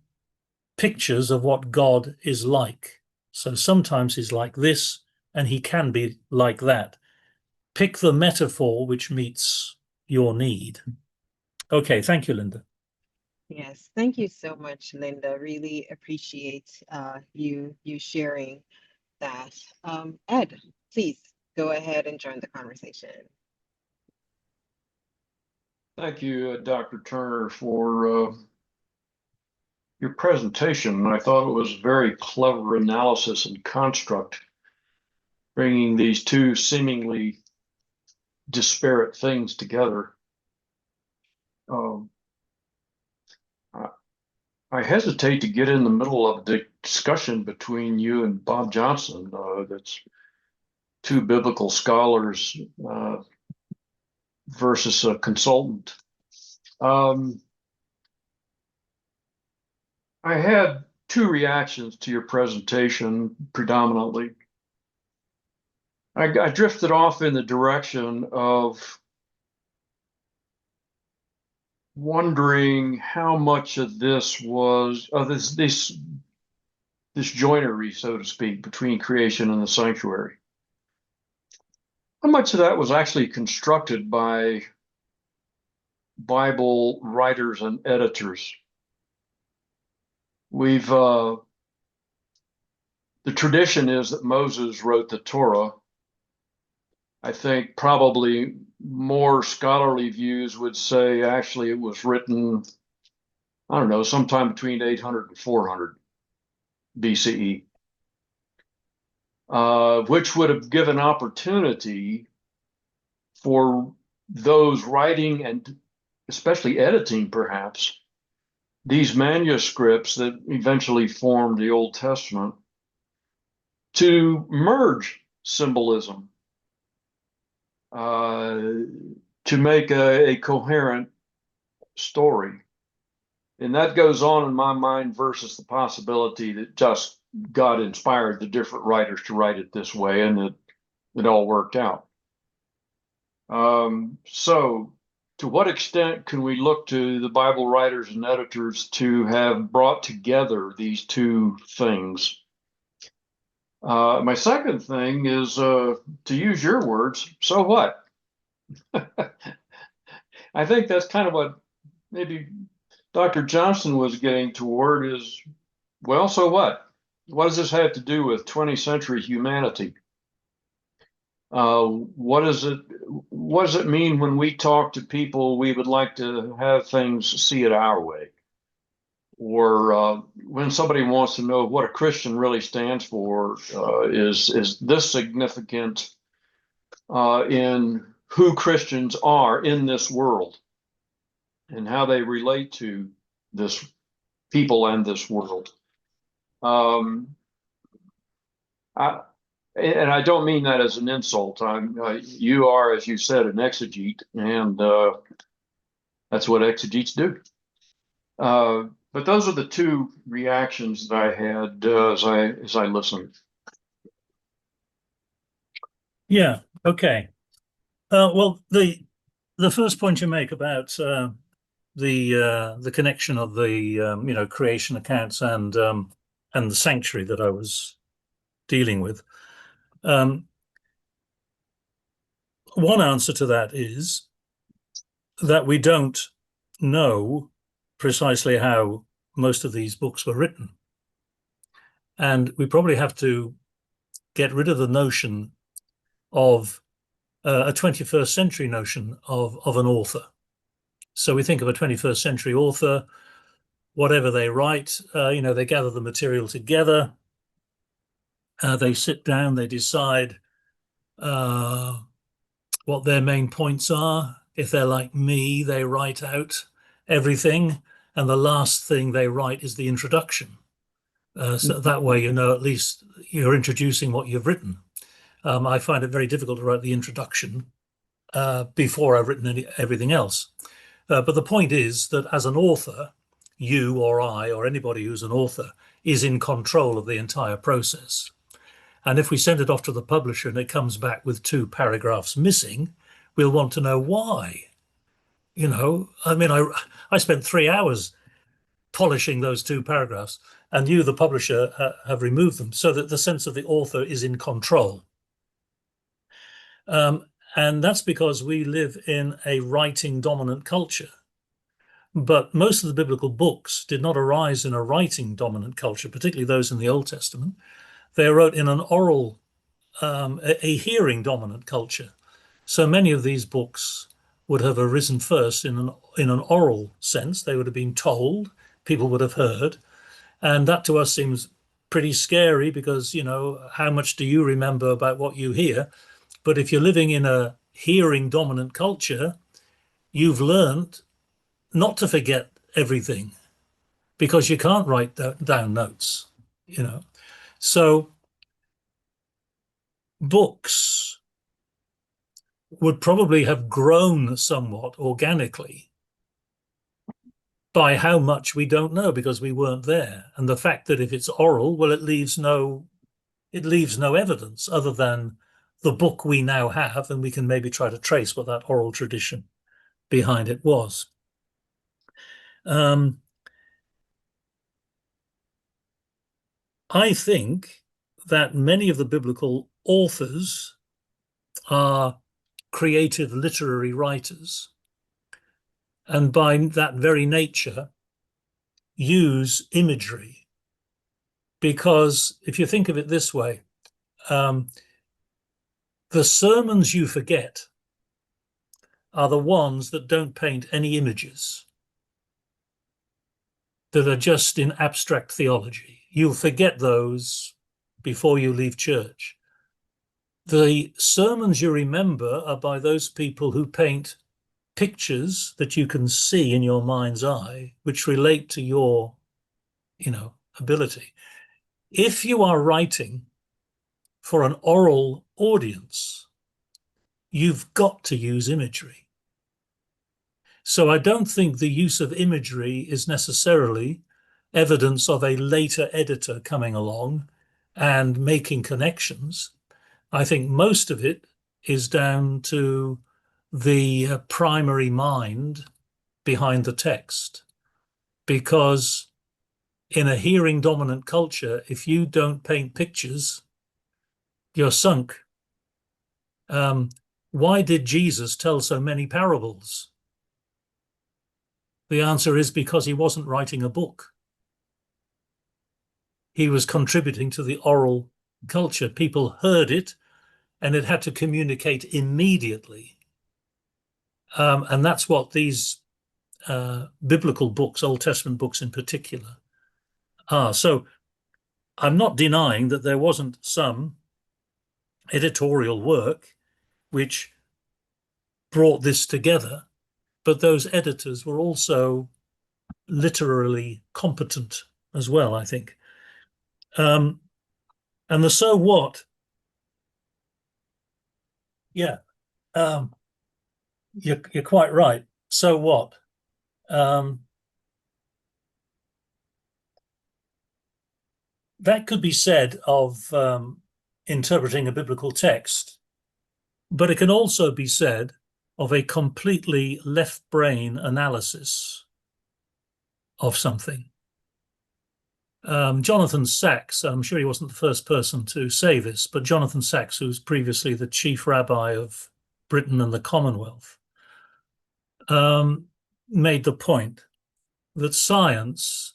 pictures of what God is like. So sometimes he's like this, and he can be like that. Pick the metaphor which meets your need. Okay, thank you, Linda. Yes, thank you so much, Linda. Really appreciate you sharing that. Ed, please go ahead and join the conversation. Thank you, Dr. Turner, for your presentation. I thought it was very clever analysis and construct, bringing these two seemingly disparate things together. I hesitate to get in the middle of the discussion between you and Bob Johnson. That's two biblical scholars versus a consultant. I had two reactions to your presentation predominantly. I drifted off in the direction of wondering how much of this was this joinery, so to speak, between creation and the sanctuary. How much of that was actually constructed by Bible writers and editors? The tradition is that Moses wrote the Torah. I think probably more scholarly views would say actually it was written, I don't know, sometime between 800 and 400 BCE, which would have given opportunity for those writing and especially editing, perhaps, these manuscripts that eventually formed the Old Testament to merge symbolism, to make a coherent story. And that goes on in my mind versus the possibility that just God inspired the different writers to write it this way and that it all worked out. So to what extent can we look to the Bible writers and editors to have brought together these two things? My second thing is, to use your words, so what? I think that's kind of what maybe Dr. Johnson was getting toward is, well, so what? What does this have to do with 20th century humanity? What does it mean when we talk to people, we would like to have things see it our way? Or when somebody wants to know what a Christian really stands for, is this significant in who Christians are in this world and how they relate to this people and this world? And I don't mean that as an insult. You are, as you said, an exegete, and that's what exegetes do. But those are the two reactions that I had as I listened. Yeah. Okay. Well, the first point you make about the connection of the creation accounts and the sanctuary that I was dealing with. One answer to that is that we don't know precisely how most of these books were written. And we probably have to get rid of the notion of a 21st century notion of an author. So we think of a 21st century author, whatever they write, they gather the material together, they sit down, they decide what their main points are. If they're like me, they write out everything, and the last thing they write is the introduction. So that way, at least you're introducing what you've written. I find it very difficult to write the introduction before I've written everything else. But the point is that as an author, you or I or anybody who's an author is in control of the entire process. And if we send it off to the publisher and it comes back with 2 paragraphs missing, we'll want to know why. I spent 3 hours polishing those 2 paragraphs, and you, the publisher, have removed them, so that the sense of the author is in control. And that's because we live in a writing dominant culture. But most of the biblical books did not arise in a writing dominant culture, particularly those in the Old Testament. They wrote in an oral, a hearing dominant culture. So many of these books would have arisen first in an oral sense. They would have been told, people would have heard, and that to us seems pretty scary because, you know, how much do you remember about what you hear? But if you're living in a hearing dominant culture, you've learned not to forget everything because you can't write down notes, you know. So books would probably have grown somewhat organically by how much we don't know because we weren't there. And the fact that if it's oral, well, it leaves no evidence other than the book we now have, and we can maybe try to trace what that oral tradition behind it was. I think that many of the biblical authors are creative literary writers, and by that very nature use imagery. Because if you think of it this way, the sermons you forget are the ones that don't paint any images, that are just in abstract theology. You'll forget those before you leave church. The sermons you remember are by those people who paint pictures that you can see in your mind's eye, which relate to your, you know, ability. If you are writing for an oral audience, you've got to use imagery. So I don't think the use of imagery is necessarily evidence of a later editor coming along and making connections. I think most of it is down to the primary mind behind the text. Because in a hearing dominant culture, if you don't paint pictures, you're sunk. Why did Jesus tell so many parables? The answer is because he wasn't writing a book. He was contributing to the oral culture. People heard it and it had to communicate immediately. And that's what these biblical books, Old Testament books in particular, are. So I'm not denying that there wasn't some editorial work which brought this together, but those editors were also literally competent as well, I think. And the so what, yeah, you're quite right. So what? That could be said of interpreting a biblical text, but it can also be said of a completely left brain analysis of something. Jonathan Sacks, I'm sure he wasn't the first person to say this, but Jonathan Sacks, who was previously the chief rabbi of Britain and the Commonwealth, made the point that science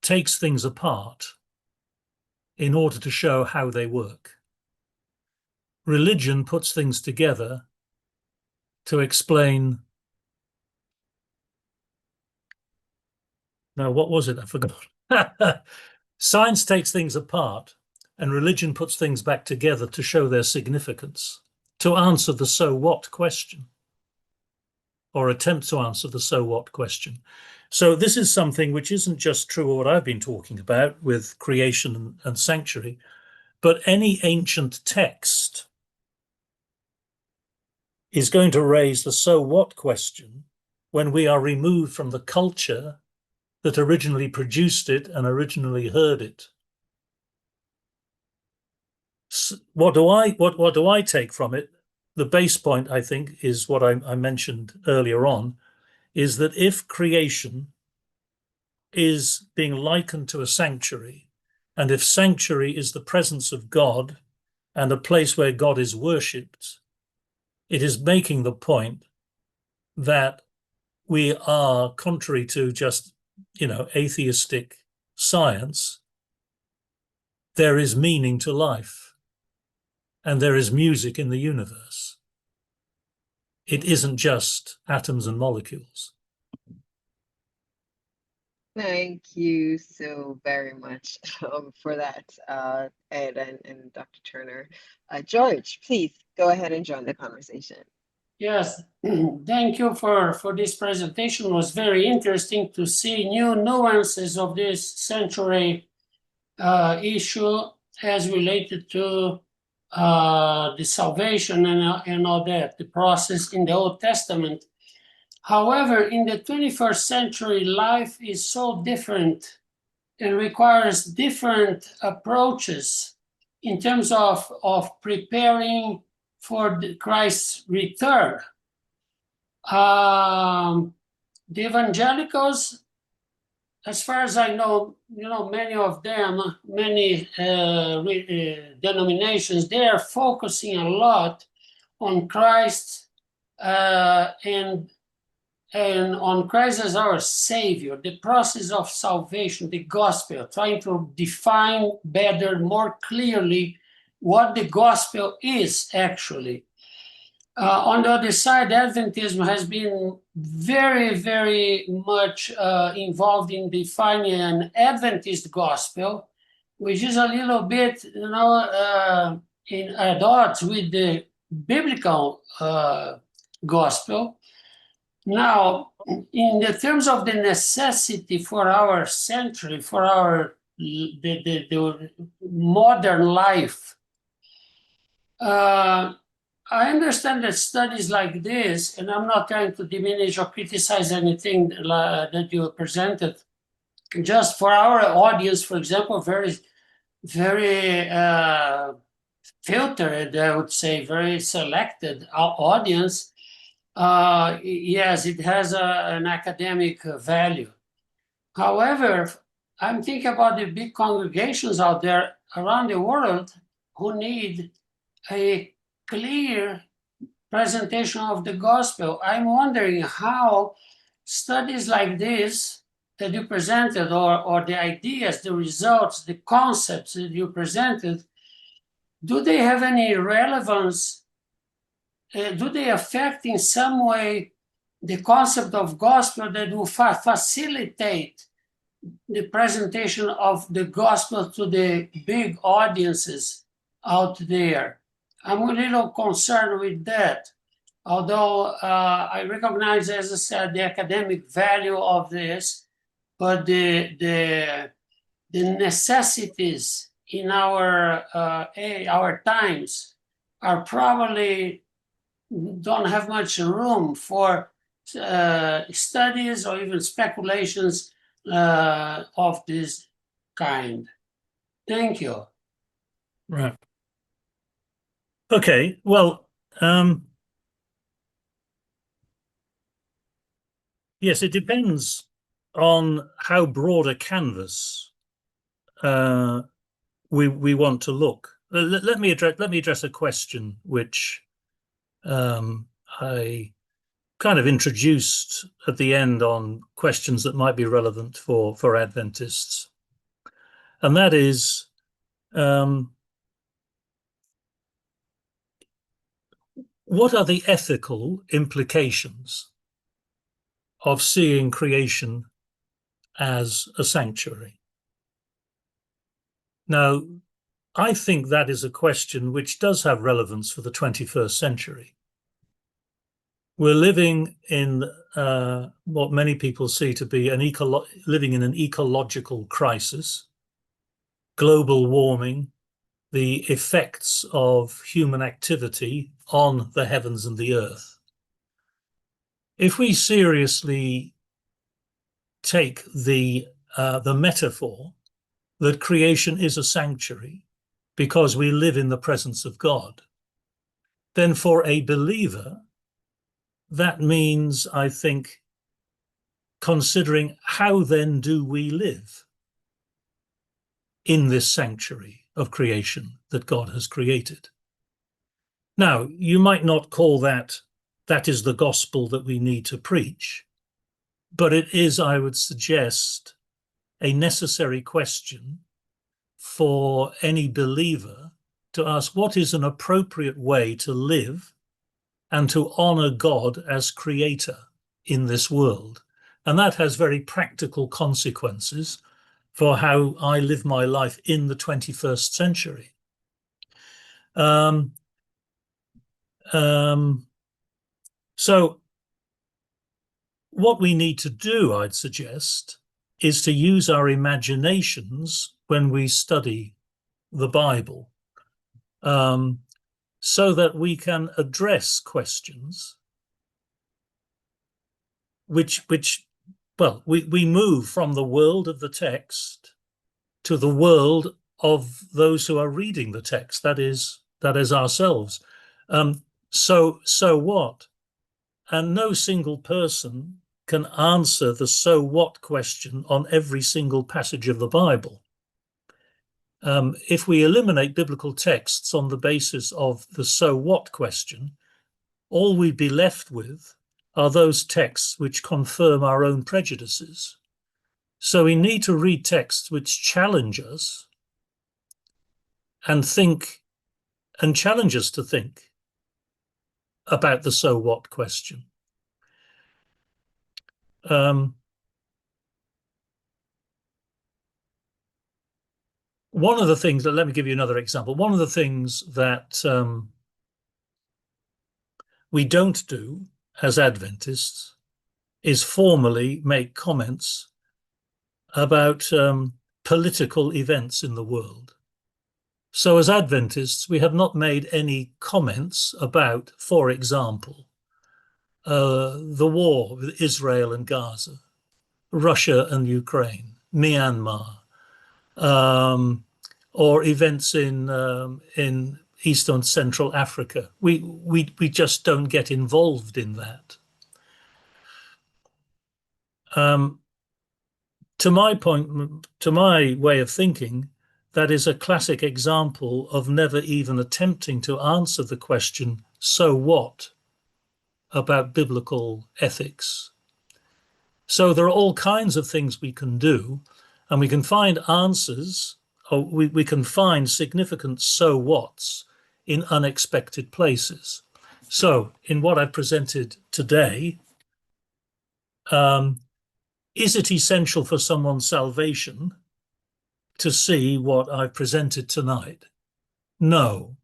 takes things apart in order to show how they work. Religion puts things together to explain. No, what was it? I forgot. Science takes things apart and religion puts things back together to show their significance, to answer the so what question, or attempt to answer the so what question. So this is something which isn't just true of what I've been talking about with creation and sanctuary, but any ancient text is going to raise the so what question when we are removed from the culture that originally produced it and originally heard it. What do I take from it? The base point, I think, is what I mentioned earlier on, is that if creation is being likened to a sanctuary, and if sanctuary is the presence of God and a place where God is worshipped, it is making the point that we are, contrary to just, atheistic science, there is meaning to life and there is music in the universe. it isn't just atoms and molecules. Thank you so very much for that, Ed and Dr. Turner. George, please go ahead and join the conversation. Yes, thank you for this presentation. It was very interesting to see new nuances of this sanctuary issue as related to the salvation and all that, the process in the Old Testament. However, in the 21st century, life is so different and requires different approaches in terms of preparing for Christ's return. The evangelicals, as far as I know, many of them, many denominations, they are focusing a lot on Christ and on Christ as our Savior, the process of salvation, the gospel, trying to define better, more clearly what the gospel is actually. On the other side, Adventism has been very, very much involved in defining an Adventist gospel, which is a little bit, at odds with the biblical gospel. Now, in the terms of the necessity for our century, for the modern life, I understand that studies like this, and I'm not trying to diminish or criticize anything that you presented, just for our audience, for example, very, very filtered, I would say, very selected audience. Yes, it has an academic value. However, I'm thinking about the big congregations out there around the world who need a clear presentation of the gospel. I'm wondering how studies like this that you presented, or the ideas, the results, the concepts that you presented, do they have any relevance? Do they affect in some way the concept of gospel that will facilitate the presentation of the gospel to the big audiences out there? I'm a little concerned with that, although I recognize, as I said, the academic value of this, but the necessities in our times are probably don't have much room for studies or even speculations of this kind. Thank you. Right. Okay, well, yes, it depends on how broad a canvas we want to look. Let me address a question which I kind of introduced at the end on questions that might be relevant for Adventists, and that is, what are the ethical implications of seeing creation as a sanctuary? Now, I think that is a question which does have relevance for the 21st century. We're living in what many people see to be living in an ecological crisis, global warming, the effects of human activity on the heavens and the earth. If we seriously take the metaphor that creation is a sanctuary because we live in the presence of God, then for a believer, that means, I think, considering how then do we live in this sanctuary of creation that God has created. Now, you might not call that is the gospel that we need to preach, but it is, I would suggest, a necessary question for any believer to ask, what is an appropriate way to live and to honor God as creator in this world. And that has very practical consequences for how I live my life in the 21st century. So what we need to do, I'd suggest, is to use our imaginations when we study the Bible, so that we can address questions which we move from the world of the text to the world of those who are reading the text, that is ourselves. So what? And no single person can answer the so what question on every single passage of the Bible. If we eliminate biblical texts on the basis of the so what question, all we'd be left with are those texts which confirm our own prejudices. So we need to read texts which challenge us and challenge us to think about the so what question. One of the things let me give you another example. One of the things that we don't do as Adventists is formally make comments about political events in the world. So as Adventists, we have not made any comments about, for example, the war with Israel and Gaza, Russia and Ukraine, Myanmar, or events in East and Central Africa. We just don't get involved in that. To my way of thinking, that is a classic example of never even attempting to answer the question, so what, about biblical ethics. So there are all kinds of things we can do, and we can find answers, or we can find significant so whats in unexpected places. So in what I presented today, is it essential for someone's salvation to see what I've presented tonight? No,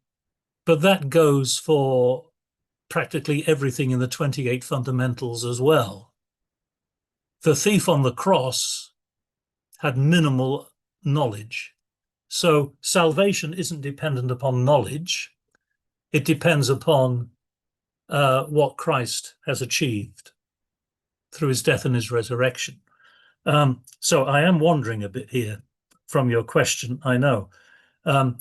but that goes for practically everything in the 28 fundamentals as well. The thief on the cross had minimal knowledge. So salvation isn't dependent upon knowledge. It depends upon what Christ has achieved through his death and his resurrection. So I am wandering a bit here from your question, I know. I'm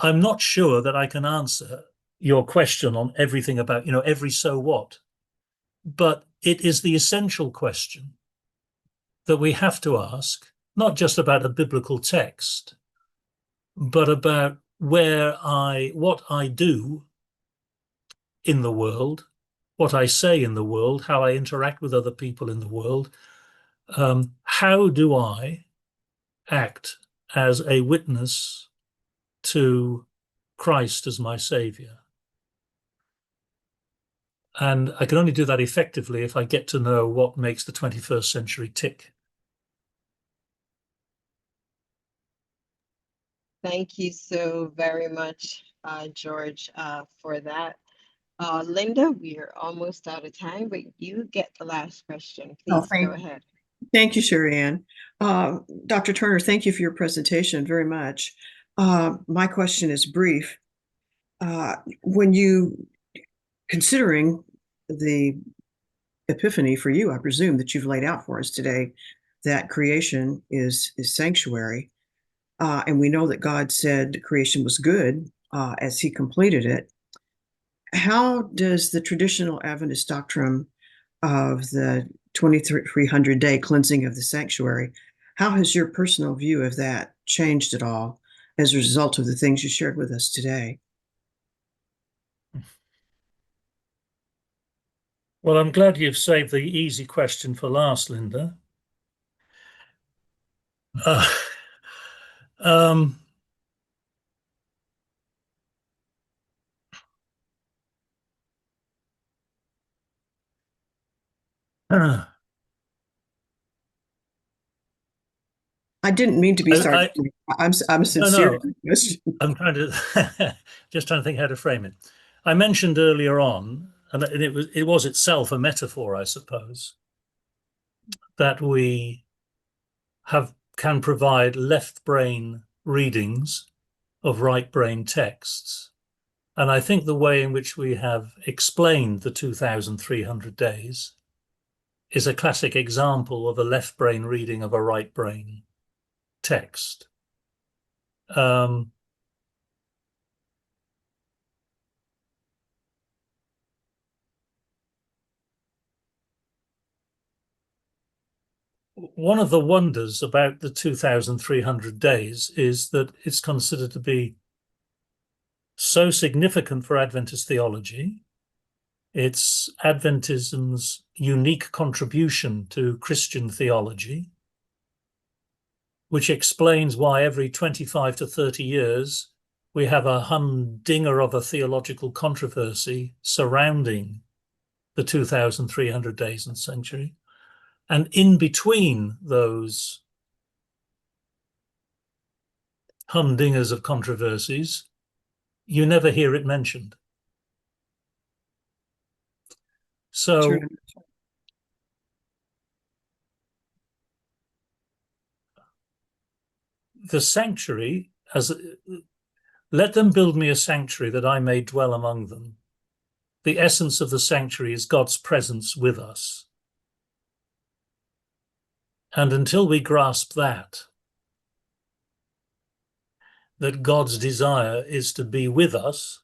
not sure that I can answer your question on everything about, every so what, but it is the essential question that we have to ask, not just about a biblical text, but about what I do in the world, what I say in the world, how I interact with other people in the world. How do I act as a witness to Christ as my Savior? And I can only do that effectively if I get to know what makes the 21st century tick. Thank you so very much, George, for that. Linda, we are almost out of time, but you get the last question. Please go ahead. Thank you, Sherry Ann. Dr. Turner, thank you for your presentation very much. My question is brief. When you, considering the epiphany for you, I presume, that you've laid out for us today, that creation is sanctuary, and we know that God said creation was good as he completed it. How does the traditional Adventist doctrine of the 2300-day cleansing of the sanctuary, how has your personal view of that changed at all as a result of the things you shared with us today? Well, I'm glad you've saved the easy question for last, Linda. I didn't mean to be sarcastic. I'm sincere. No. I'm trying to just trying to think how to frame it. I mentioned earlier on, and it was itself a metaphor, I suppose, that we can provide left brain readings of right brain texts. And I think the way in which we have explained the 2,300 days is a classic example of a left brain reading of a right brain text. One of the wonders about the 2,300 days is that it's considered to be so significant for Adventist theology. It's Adventism's unique contribution to Christian theology, which explains why every 25 to 30 years we have a humdinger of a theological controversy surrounding the 2,300 days and sanctuary. And in between those humdingers of controversies, you never hear it mentioned. So the sanctuary, let them build me a sanctuary that I may dwell among them. The essence of the sanctuary is God's presence with us. And until we grasp that God's desire is to be with us,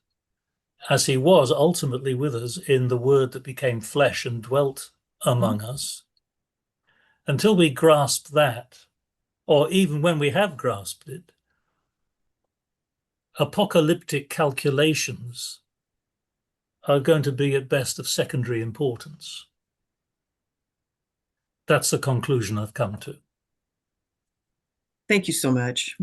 as he was ultimately with us in the Word that became flesh and dwelt among us, until we grasp that, or even when we have grasped it, apocalyptic calculations are going to be at best of secondary importance. That's the conclusion I've come to. Thank you so much.